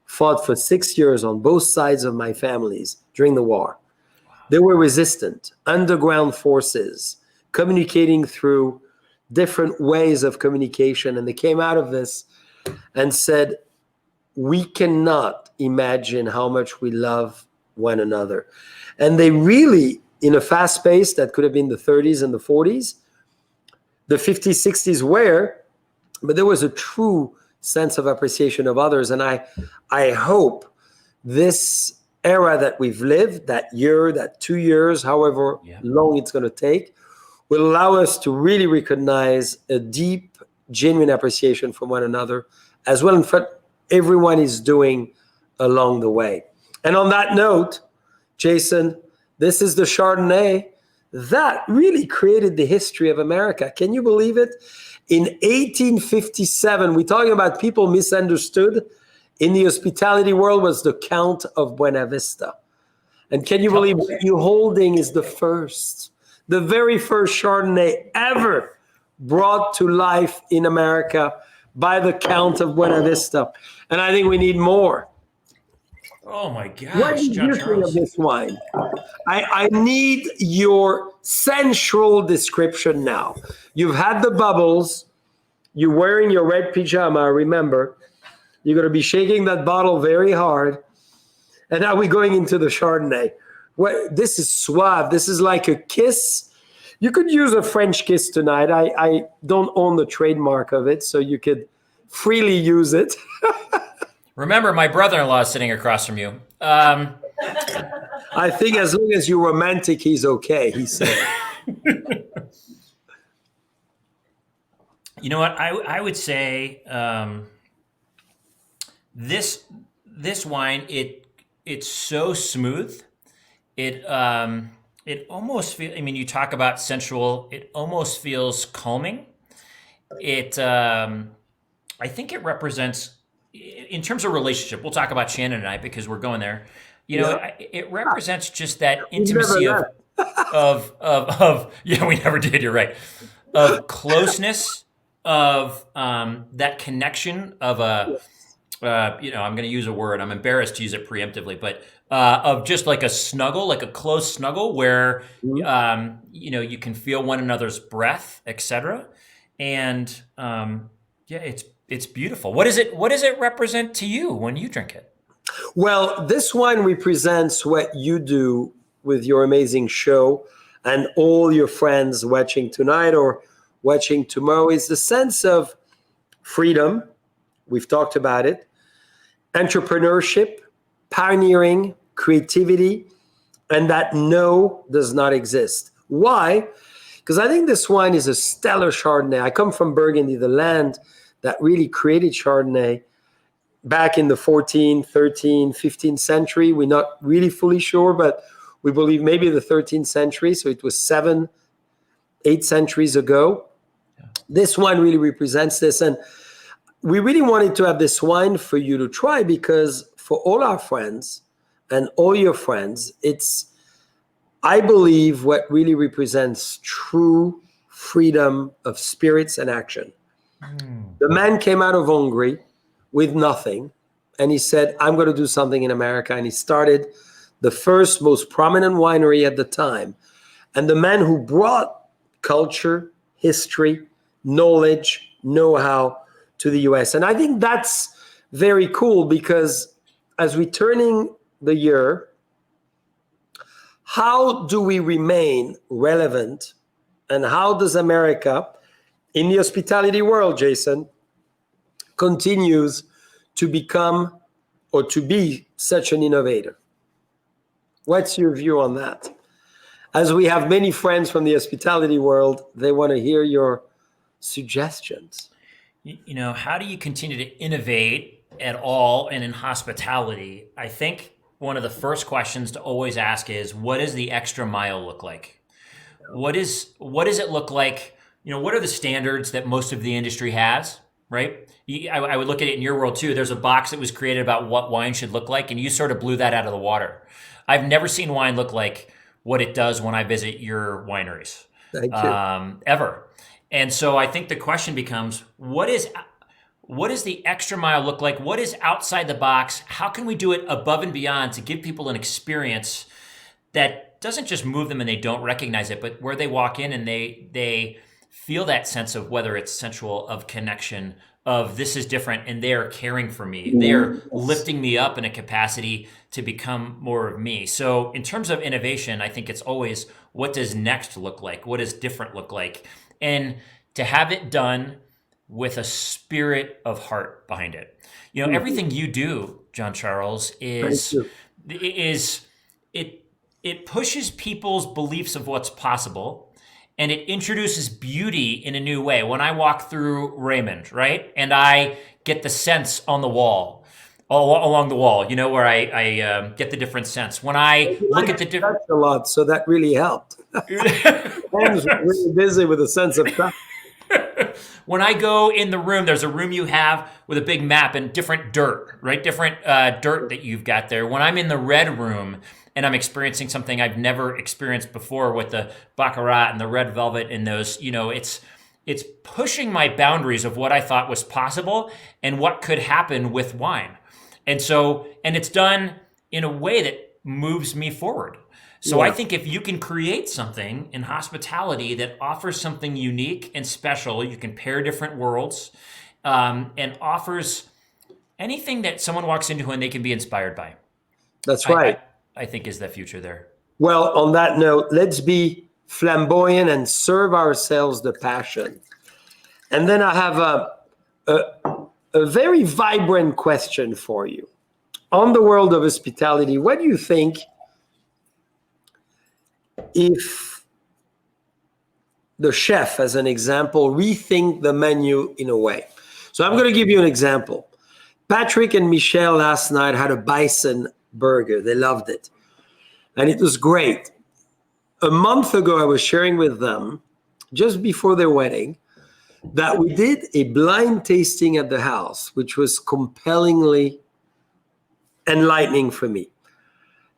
fought for 6 years on both sides of my families during the war. Wow. They were resistant, underground forces, communicating through different ways of communication. And they came out of this and said, we cannot imagine how much we love one another. And they really, in a fast pace that could have been the 30s and the 40s, the 50s, 60s were, but there was a true sense of appreciation of others. And I hope this era that we've lived, that year, that 2 years, however long it's going to take, will allow us to really recognize a deep, genuine appreciation for one another, as well as what everyone is doing along the way. And on that note, Jason, this is the Chardonnay that really created the history of America. Can you believe it? In 1857, we're talking about people misunderstood in the hospitality world, was the Count of Buena Vista. And can you believe what you're holding is the very first Chardonnay ever brought to life in America by the Count of Buena Vista. And I think we need more. Oh my gosh, what do you think of this wine? I need your sensual description now. You've had the bubbles. You're wearing your red pajama, remember. You're going to be shaking that bottle very hard. And now we're going into the Chardonnay. This is suave. This is like a kiss. You could use a French kiss tonight. I don't own the trademark of it, so you could freely use it. Remember, my brother-in-law is sitting across from you. I think as long as you're romantic, he's okay, he said. You know what? I would say this wine, it's so smooth. It almost feels, I mean, you talk about sensual, it almost feels calming. I think it represents, in terms of relationship, we'll talk about Shannon and I because we're going there. Yeah. It represents just that We've never intimacy met. yeah, we never did. You're right. Of closeness, of that connection of I'm going to use a word. I'm embarrassed to use it preemptively, but of just like a snuggle, like a close snuggle, where you can feel one another's breath, etc. And it's beautiful. What does it represent to you when you drink it? Well, this wine represents what you do with your amazing show and all your friends watching tonight or watching tomorrow is the sense of freedom. We've talked about it. Entrepreneurship, pioneering, creativity, and that no does not exist. Why? Because I think this wine is a stellar Chardonnay. I come from Burgundy, the land that really created Chardonnay back in the 14th, 13th, 15th century. We're not really fully sure, but we believe maybe the 13th century. So it was 8 centuries ago. Yeah. This wine really represents this. And we really wanted to have this wine for you to try because for all our friends and all your friends, it's, I believe, what really represents true freedom of spirits and action. The man came out of Hungary with nothing, and he said, I'm going to do something in America. And he started the first, most prominent winery at the time. And the man who brought culture, history, knowledge, know-how to the US. And I think that's very cool because as we're turning the year, how do we remain relevant? And how does America, in the hospitality world, Jason, continues to become or to be such an innovator? What's your view on that? As we have many friends from the hospitality world, they want to hear your suggestions. How do you continue to innovate at all and in hospitality? I think one of the first questions to always ask is, what does the extra mile look like? What does it look like? What are the standards that most of the industry has, right? I would look at it in your world too. There's a box that was created about what wine should look like, and you sort of blew that out of the water. I've never seen wine look like what it does when I visit your wineries. Thank you. Ever. And so I think the question becomes, what does the extra mile look like? What is outside the box? How can we do it above and beyond to give people an experience that doesn't just move them and they don't recognize it, but where they walk in and they feel that sense of, whether it's sensual, of connection, of this is different, and they are caring for me. They are lifting me up in a capacity to become more of me. So in terms of innovation, I think it's always, what does next look like? What does different look like? And to have it done with a spirit of heart behind it. Everything you do, John Charles, it pushes people's beliefs of what's possible, and it introduces beauty in a new way. When I walk through Raymond, right, and I get the scents on the wall, along the wall, where I get the different scents. When I look at the different, a lot, so that really helped. I was really busy with a sense of touch. When I go in the room, there's a room you have with a big map and different dirt, right? Different dirt that you've got there. When I'm in the red room and I'm experiencing something I've never experienced before with the Baccarat and the red velvet and those, it's pushing my boundaries of what I thought was possible and what could happen with wine. And it's done in a way that moves me forward. So I think if you can create something in hospitality that offers something unique and special, you can pair different worlds, and offers anything that someone walks into and they can be inspired by. That's right. I think is the future there. Well, on that note, let's be flamboyant and serve ourselves the passion. And then I have a very vibrant question for you. On the world of hospitality, what do you think if the chef, as an example, rethink the menu in a way? So I'm going to give you an example. Patrick and Michelle last night had a bison burger. They loved it. And it was great. A month ago, I was sharing with them, just before their wedding, that we did a blind tasting at the house, which was compellingly enlightening for me.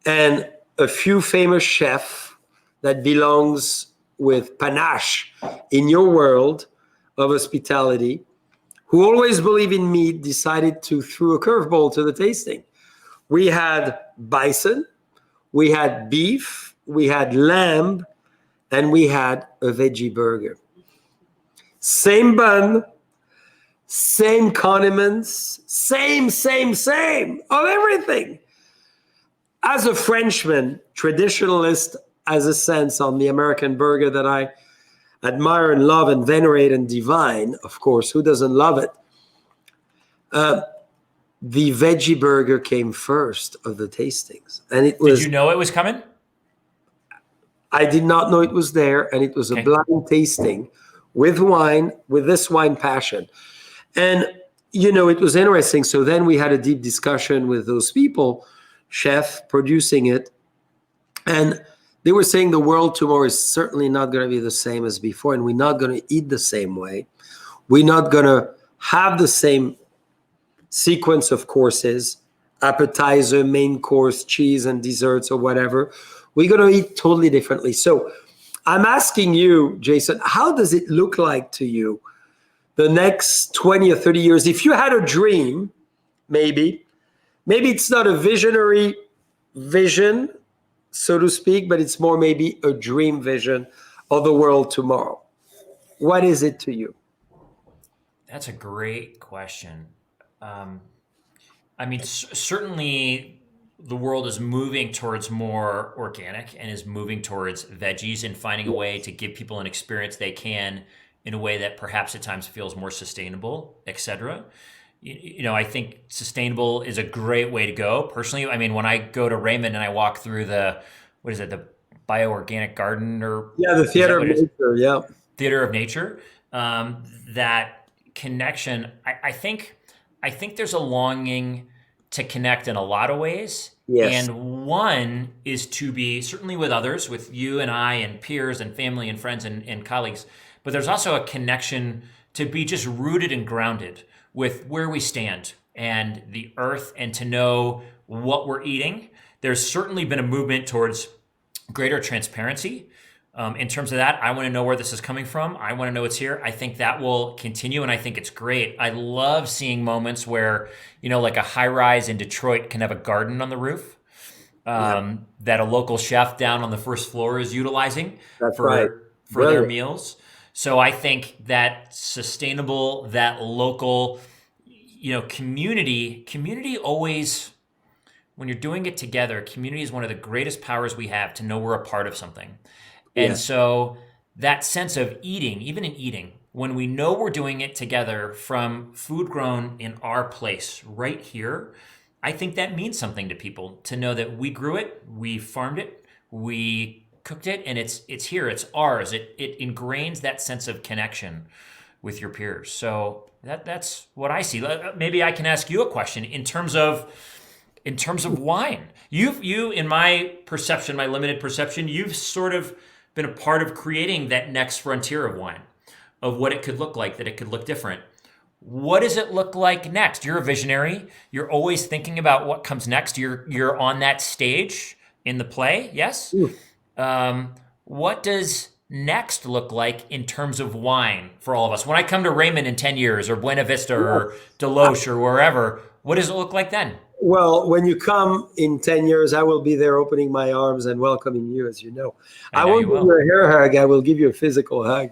And a few famous chefs that belongs with panache in your world of hospitality, who always believe in meat, decided to throw a curveball to the tasting. We had bison, we had beef, we had lamb, and we had a veggie burger. Same bun, same condiments, same of everything. As a Frenchman, traditionalist as a sense on the American burger that I admire and love and venerate and divine, of course, who doesn't love it? The veggie burger came first of the tastings. And it was... Did you know it was coming? I did not know it was there, and it was a blind tasting with wine, with this wine passion. And, you know, it was interesting. So then we had a deep discussion with those people, chef producing it, and they were saying the world tomorrow is certainly not going to be the same as before, and we're not going to eat the same way. We're not going to have the same sequence of courses, appetizer, main course, cheese, and desserts or whatever. We're going to eat totally differently. So I'm asking you, Jason, how does it look like to you the next 20 or 30 years? If you had a dream, maybe it's not a visionary vision, so to speak, but it's more maybe a dream vision of the world tomorrow. What is it to you? That's a great question. I mean, certainly the world is moving towards more organic and is moving towards veggies and finding a way to give people an experience they can in a way that perhaps at times feels more sustainable, et cetera. You know, I think sustainable is a great way to go. Personally, I mean, when I go to Raymond and I walk through the bioorganic garden the Theater of Nature, Theater of Nature, that connection, I think there's a longing to connect in a lot of ways. Yes. And one is to be certainly with others, with you and I and peers and family and friends and colleagues, but there's also a connection to be just rooted and grounded with where we stand and the earth and to know what we're eating. There's certainly been a movement towards greater transparency. In terms of that, I want to know where this is coming from. I want to know it's here. I think that will continue, and I think it's great. I love seeing moments where, you know, like a high rise in Detroit can have a garden on the roof that a local chef down on the first floor is utilizing for their meals. So I think that sustainable, that local, you know, community always, when you're doing it together, community is one of the greatest powers we have to know we're a part of something. And so that sense of eating, even in eating, when we know we're doing it together from food grown in our place right here, I think that means something to people to know that we grew it, we farmed it, we cooked it, and it's here, it's ours. It ingrains that sense of connection with your peers. So that's what I see. Maybe I can ask you a question in terms of wine. You in my perception, my limited perception, you've sort of been a part of creating that next frontier of wine, of what it could look like, that it could look different. What does it look like next? You're a visionary. You're always thinking about what comes next. You're on that stage in the play, yes? What does next look like in terms of wine for all of us? When I come to Raymond in 10 years or Buena Vista or Deloche or wherever, what does it look like then? Well, when you come in 10 years, I will be there opening my arms and welcoming you, as you know. I won't give you a hair hug. I will give you a physical hug.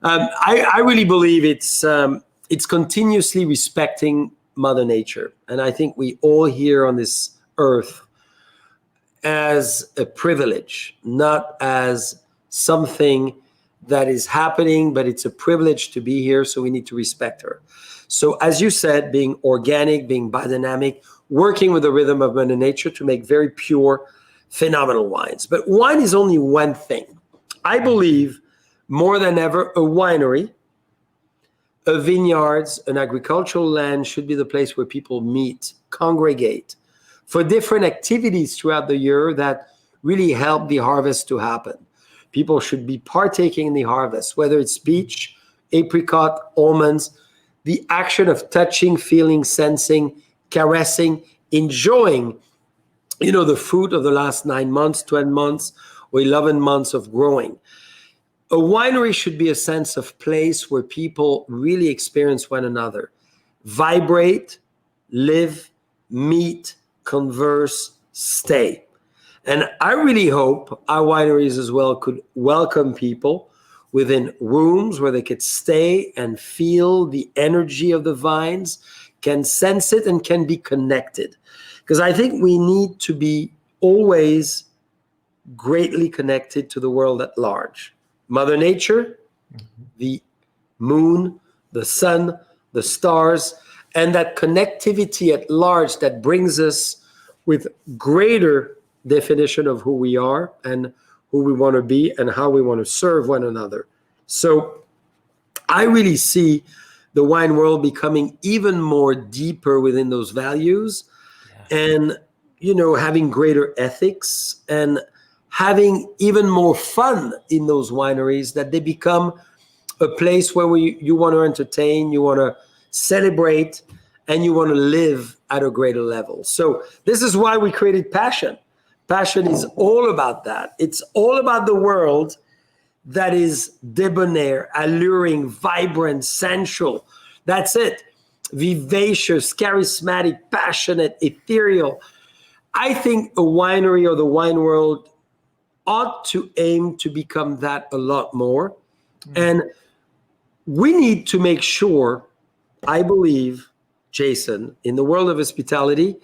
I really believe it's continuously respecting Mother Nature. And I think we all here on this earth as a privilege, not as something that is happening, but it's a privilege to be here. So we need to respect her. So as you said, being organic, being biodynamic, working with the rhythm of Mother Nature to make very pure, phenomenal wines. But wine is only one thing. I believe more than ever, a winery, a vineyards, an agricultural land should be the place where people meet, congregate for different activities throughout the year that really help the harvest to happen. People should be partaking in the harvest, whether it's peach, apricot, almonds, the action of touching, feeling, sensing, caressing, enjoying, the fruit of the last 9 months, 12 months, or 11 months of growing. A winery should be a sense of place where people really experience one another, vibrate, live, meet, converse, stay. And I really hope our wineries as well could welcome people within rooms where they could stay and feel the energy of the vines, can sense it, and can be connected. Because I think we need to be always greatly connected to the world at large. Mother Nature, the moon, the sun, the stars, and that connectivity at large that brings us with greater definition of who we are and who we want to be and how we want to serve one another. So I really see the wine world becoming even more deeper within those values, and, having greater ethics and having even more fun in those wineries, that they become a place where you want to entertain, you want to celebrate, and you want to live at a greater level. So this is why we created Passion. Passion is all about that. It's all about the world that is debonair, alluring, vibrant, sensual. That's it. Vivacious, charismatic, passionate, ethereal. I think a winery or the wine world ought to aim to become that a lot more. And we need to make sure, I believe, Jason, in the world of hospitality,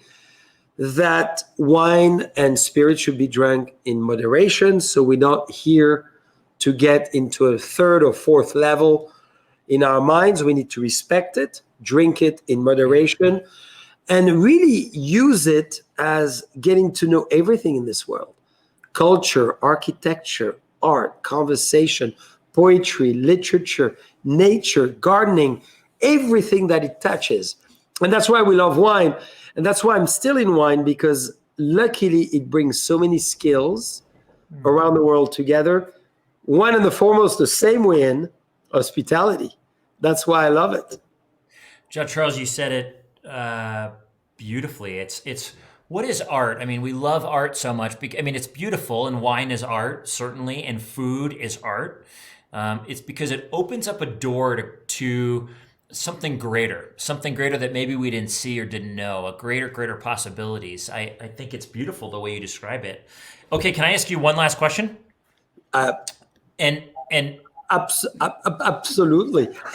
that wine and spirit should be drunk in moderation. So we're not here to get into a third or fourth level in our minds. We need to respect it, drink it in moderation, and really use it as getting to know everything in this world. Culture, architecture, art, conversation, poetry, literature, nature, gardening, everything that it touches. And that's why we love wine. And that's why I'm still in wine, because luckily it brings so many skills around the world together. One and the foremost, the same way in hospitality. That's why I love it. John Charles, you said it beautifully. It's what is art? I mean, we love art so much. It's beautiful, and wine is art, certainly, and food is art. It's because it opens up a door to something greater that maybe we didn't see or didn't know, greater possibilities. I think it's beautiful the way you describe it. Okay, can I ask you one last question? Absolutely.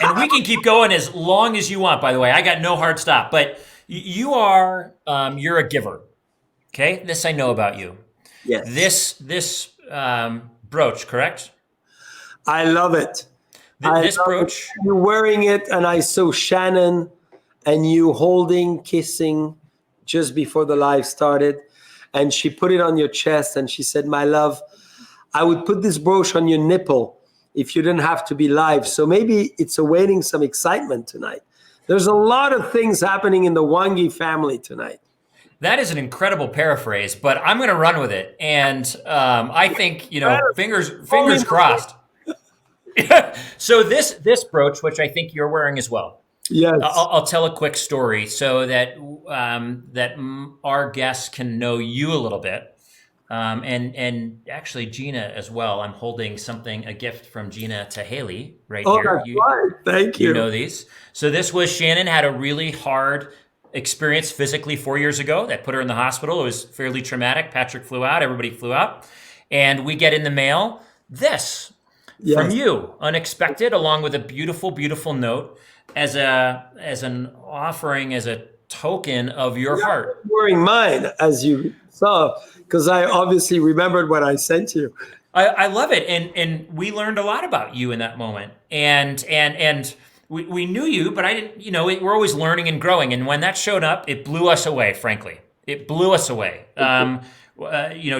And we can keep going as long as you want, by the way. I got no hard stop, but you're a giver. Okay. This I know about you. Yes. This brooch, correct? I love it. This brooch. You're wearing it, and I saw Shannon and you holding, kissing just before the live started. And she put it on your chest and she said, "My love, I would put this brooch on your nipple if you didn't have to be live." So maybe it's awaiting some excitement tonight. There's a lot of things happening in the Wange family tonight. That is an incredible paraphrase, but I'm going to run with it. And I think, fingers crossed. So this brooch, which I think you're wearing as well. Yes. I'll tell a quick story so that our guests can know you a little bit. And actually Gina as well. I'm holding a gift from Gina to Haley right here. That's right. Thank you. You know these. So this was Shannon had a really hard experience physically 4 years ago that put her in the hospital. It was fairly traumatic. Patrick flew out. Everybody flew out. And we get in the mail this from you, unexpected, along with a beautiful, beautiful note as an offering, as a token of your heart. I'm wearing mine, as you saw, because I obviously remembered what I sent you. I love it, and we learned a lot about you in that moment, and we knew you, but I didn't. We're always learning and growing, and when that showed up, it blew us away. Frankly, it blew us away.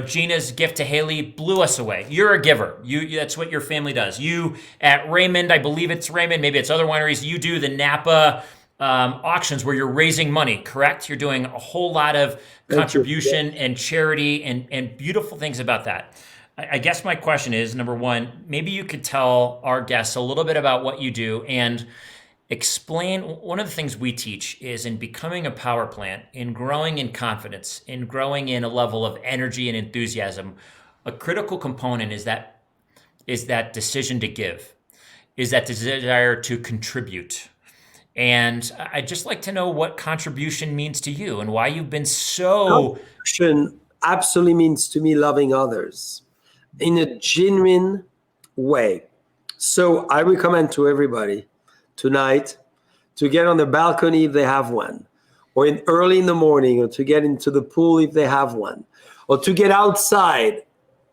Gina's gift to Haley blew us away. You're a giver. That's what your family does. You at Raymond, I believe it's Raymond, maybe it's other wineries. You do the Napa auctions where you're raising money, correct? You're doing a whole lot of contribution and charity and beautiful things about that. I guess my question is, number one, maybe you could tell our guests a little bit about what you do and explain. One of the things we teach is in becoming a power plant, in growing in confidence, in growing in a level of energy and enthusiasm, a critical component is that decision to give, is that desire to contribute. And I'd just like to know what contribution means to you and why you've been so... Contribution absolutely means to me loving others in a genuine way. So I recommend to everybody tonight to get on the balcony if they have one, or early in the morning, or to get into the pool if they have one, or to get outside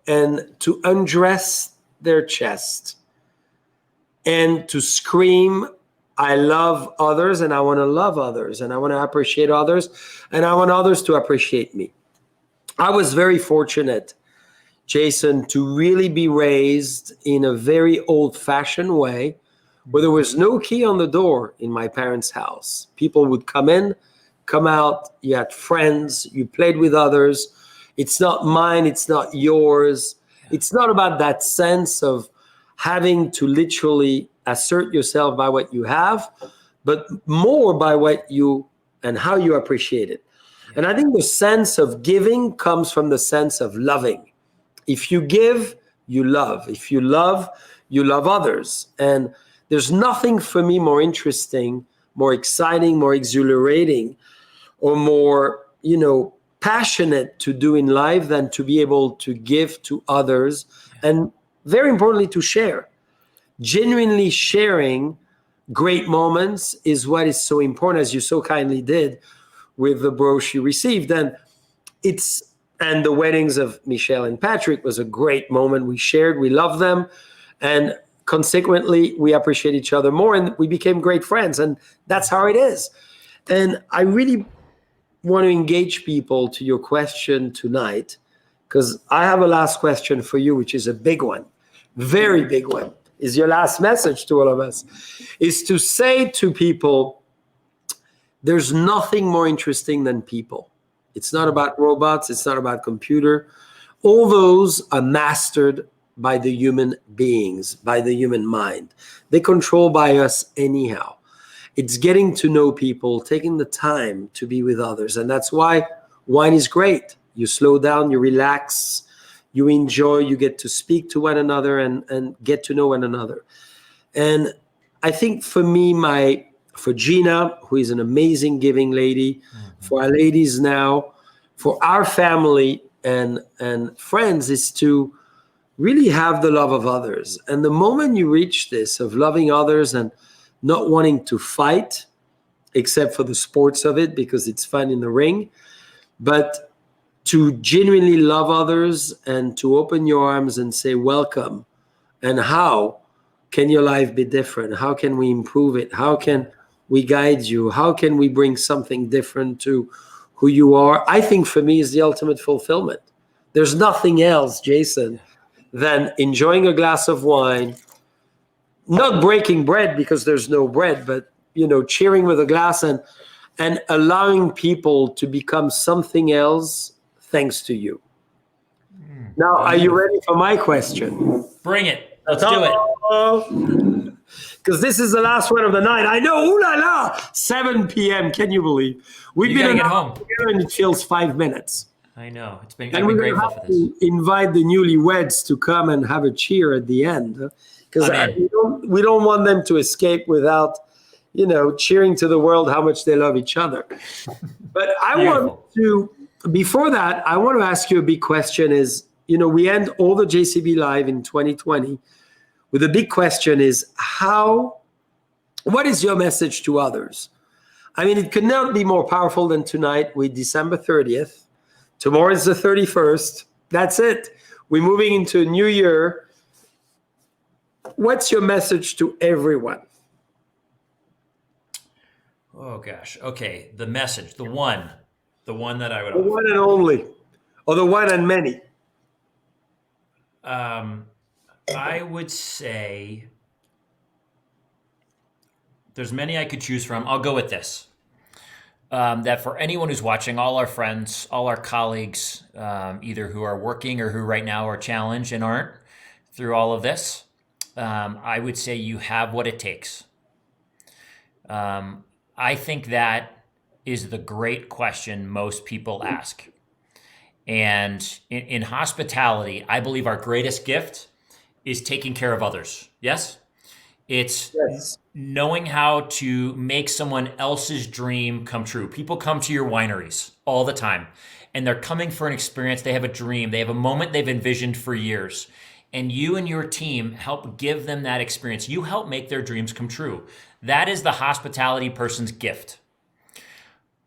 and to undress their chest and to scream, I love others and I want to love others and I want to appreciate others and I want others to appreciate me. I was very fortunate, Jason, to really be raised in a very old-fashioned way where there was no key on the door in my parents' house. People would come in, come out, you had friends, you played with others. It's not mine, it's not yours. It's not about that sense of having to literally assert yourself by what you have, but more by what you and how you appreciate it. And I think the sense of giving comes from the sense of loving. If you give, you love. If you love others. And there's nothing for me more interesting, more exciting, more exhilarating, or more, passionate to do in life than to be able to give to others. And very importantly, to share. Genuinely sharing great moments is what is so important, as you so kindly did with the brooch you received. And the weddings of Michelle and Patrick was a great moment. We shared, we love them. And consequently, we appreciate each other more and we became great friends. And that's how it is. And I really want to engage people to your question tonight, because I have a last question for you, which is a big one, very big one, is your last message to all of us, is to say to people, there's nothing more interesting than people. It's not about robots. It's not about computer. All those are mastered by the human beings, by the human mind. They control by us anyhow. It's getting to know people, taking the time to be with others. And that's why wine is great. You slow down, you relax, you enjoy, you get to speak to one another and get to know one another. And I think for me, for Gina, who is an amazing giving lady, for our ladies now, for our family and friends, is to really have the love of others. And the moment you reach this of loving others and not wanting to fight, except for the sports of it, because it's fun in the ring, but to genuinely love others and to open your arms and say, welcome. And how can your life be different? How can we improve it? How can we guide you? How can we bring something different to who you are? I think for me is the ultimate fulfillment. There's nothing else, Jason, than enjoying a glass of wine, not breaking bread because there's no bread, but, cheering with a glass and allowing people to become something else thanks to you. Now, are you ready for my question? Bring it. Let's do it. Because this is the last one of the night. I know, ooh la la, 7 p.m. Can you believe? We've been get home together and it feels 5 minutes. I know. I've been we're grateful for this. Invite the newlyweds to come and have a cheer at the end, because we don't want them to escape without, cheering to the world how much they love each other. But before that, I want to ask you a big question. Is we end all the JCB Live in 2020 with a big question: is what is your message to others? I mean, it could not be more powerful than tonight with December 30th. Tomorrow is the 31st. That's it. We're moving into a new year. What's your message to everyone? Oh, gosh. Okay. The message, the one that I would The offer. one and only. or the one and many? I would say there's many I could choose from. I'll go with this. That for anyone who's watching, all our friends, all our colleagues, either who are working or who right now are challenged and aren't through all of this, I would say you have what it takes. I think that is the great question most people ask. And in hospitality, I believe our greatest gift is taking care of others. Yes? It's knowing how to make someone else's dream come true. People come to your wineries all the time, and they're coming for an experience. They have a dream. They have a moment they've envisioned for years. And you and your team help give them that experience. You help make their dreams come true. That is the hospitality person's gift.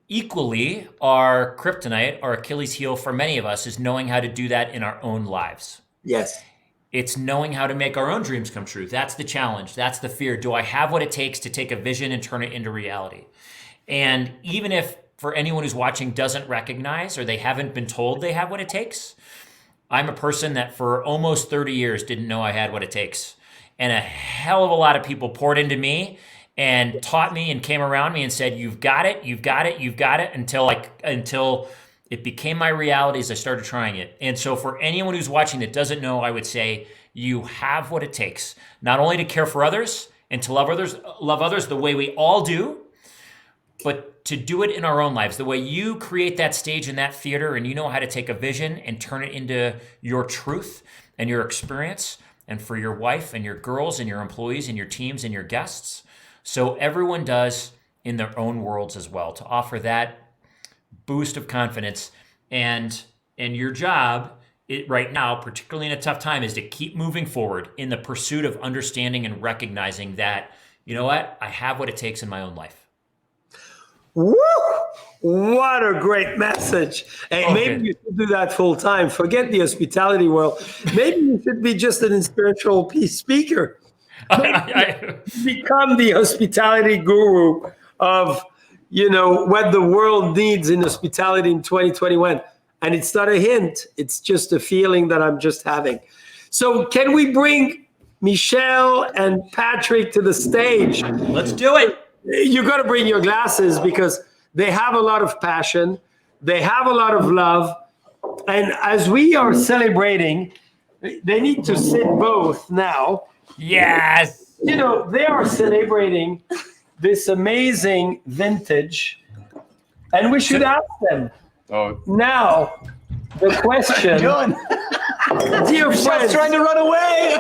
Equally, our kryptonite, our Achilles heel for many of us is knowing how to do that in our own lives. Yes. It's knowing how to make our own dreams come true. That's the challenge. That's the fear. Do I have what it takes to take a vision and turn it into reality? And even if for anyone who's watching doesn't recognize or they haven't been told they have what it takes, I'm a person that for almost 30 years didn't know I had what it takes. And a hell of a lot of people poured into me and taught me and came around me and said, you've got it, you've got it, you've got it, until it became my reality as I started trying it. And so for anyone who's watching that doesn't know, I would say you have what it takes, not only to care for others and to love others the way we all do, but to do it in our own lives, the way you create that stage in that theater and you know how to take a vision and turn it into your truth and your experience, and for your wife and your girls and your employees and your teams and your guests. So everyone does in their own worlds as well, to offer that boost of confidence. And your job right now, particularly in a tough time, is to keep moving forward in the pursuit of understanding and recognizing that, you know what, I have what it takes in my own life. Woo! What a great message. Hey, maybe you should do that full time. Forget the hospitality world. Maybe you should be just an inspirational speaker. Become the hospitality guru of, what the world needs in hospitality in 2021. And it's not a hint. It's just a feeling that I'm just having. So can we bring Michelle and Patrick to the stage? Let's do it. You got to bring your glasses because they have a lot of passion. They have a lot of love. And as we are celebrating, they need to sit both now. Yes. They are celebrating this amazing vintage. And we should ask them. Now, the question. Dear friends, she's trying to run away.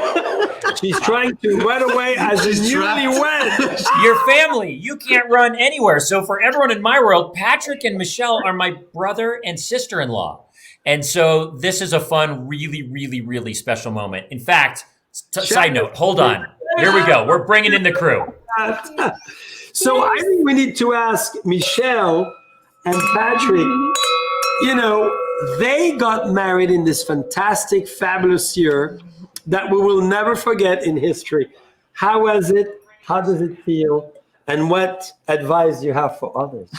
She's trying to run away as a newlywed. Your family, you can't run anywhere. So for everyone in my world, Patrick and Michelle are my brother and sister-in-law. And so this is a fun, really, really, really special moment. In fact, side note, hold on. Here we go. We're bringing in the crew. So I think we need to ask Michelle and Patrick, they got married in this fantastic, fabulous year that we will never forget in history. How was it? How does it feel? And what advice do you have for others?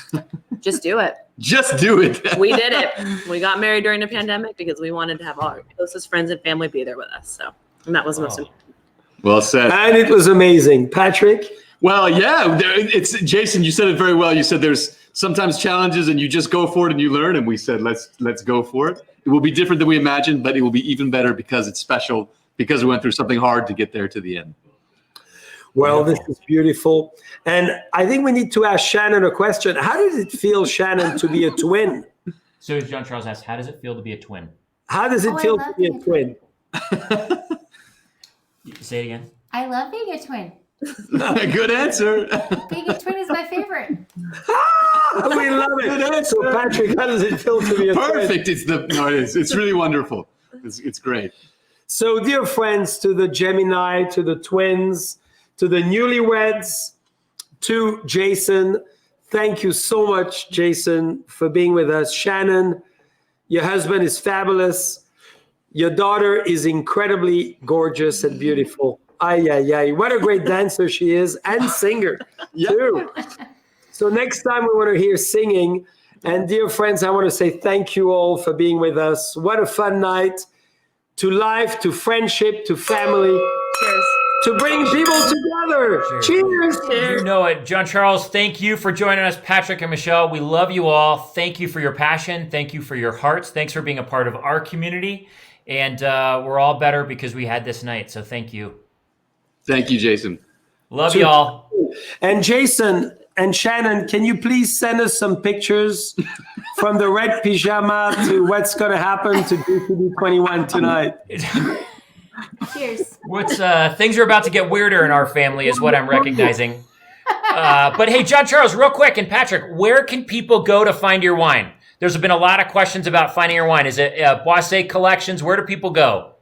Just do it. Just do it. We did it. We got married during the pandemic because we wanted to have all our closest friends and family be there with us. And that was most important. Well said. And it was amazing. Patrick? Well, yeah, it's Jason, you said it very well. You said there's sometimes challenges and you just go for it and you learn. And we said, let's go for it. It will be different than we imagined, but it will be even better because it's special, because we went through something hard to get there to the end. Well, this is beautiful. And I think we need to ask Shannon a question. How did it feel, Shannon, to be a twin? So as John Charles asked, how does it feel to be a twin? How does it feel to be a twin? Say it again. I love being a twin. Good answer. Being a twin is my favorite. We love it. Good answer. So Patrick, how does it feel to be a twin? Perfect. It's really wonderful. It's great. So dear friends, to the Gemini, to the twins, to the newlyweds, to Jason, thank you so much, Jason, for being with us. Shannon, your husband is fabulous. Your daughter is incredibly gorgeous and beautiful. Ay, ay, ay. What a great dancer she is and singer, too. So next time we want to hear singing, And dear friends, I want to say thank you all for being with us. What a fun night. To life, to friendship, to family. Cheers. To bring people together. Cheers. You know it. John Charles, thank you for joining us. Patrick and Michelle, we love you all. Thank you for your passion. Thank you for your hearts. Thanks for being a part of our community. And we're all better because we had this night. So thank you. Thank you, Jason. Love y'all. And Jason and Shannon, can you please send us some pictures from the red pajama to what's going to happen to JCB 21 tonight? Cheers. Things are about to get weirder in our family is what I'm recognizing. But hey, John Charles, real quick, and Patrick, where can people go to find your wine? There's been a lot of questions about finding your wine. Is it Boisset Collections? Where do people go?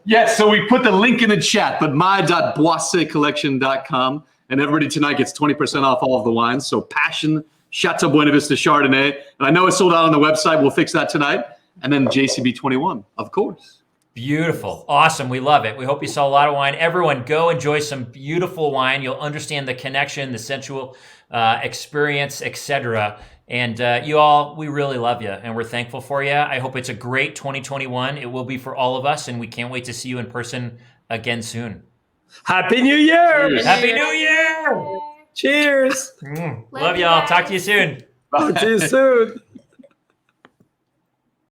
Yes, so we put the link in the chat, but my.boissetcollection.com. And everybody tonight gets 20% off all of the wines. So Passion, Chateau Buena Vista Chardonnay. And I know it's sold out on the website. We'll fix that tonight. And then JCB 21, of course. Beautiful. Awesome. We love it. We hope you saw a lot of wine. Everyone, go enjoy some beautiful wine. You'll understand the connection, the sensual experience, etc. And you all, we really love you and we're thankful for you. I hope it's a great 2021. It will be for all of us, and we can't wait to see you in person again soon. Happy New Year. Cheers. Happy New Year. Cheers. Love y'all. Talk to you soon. Talk to you soon.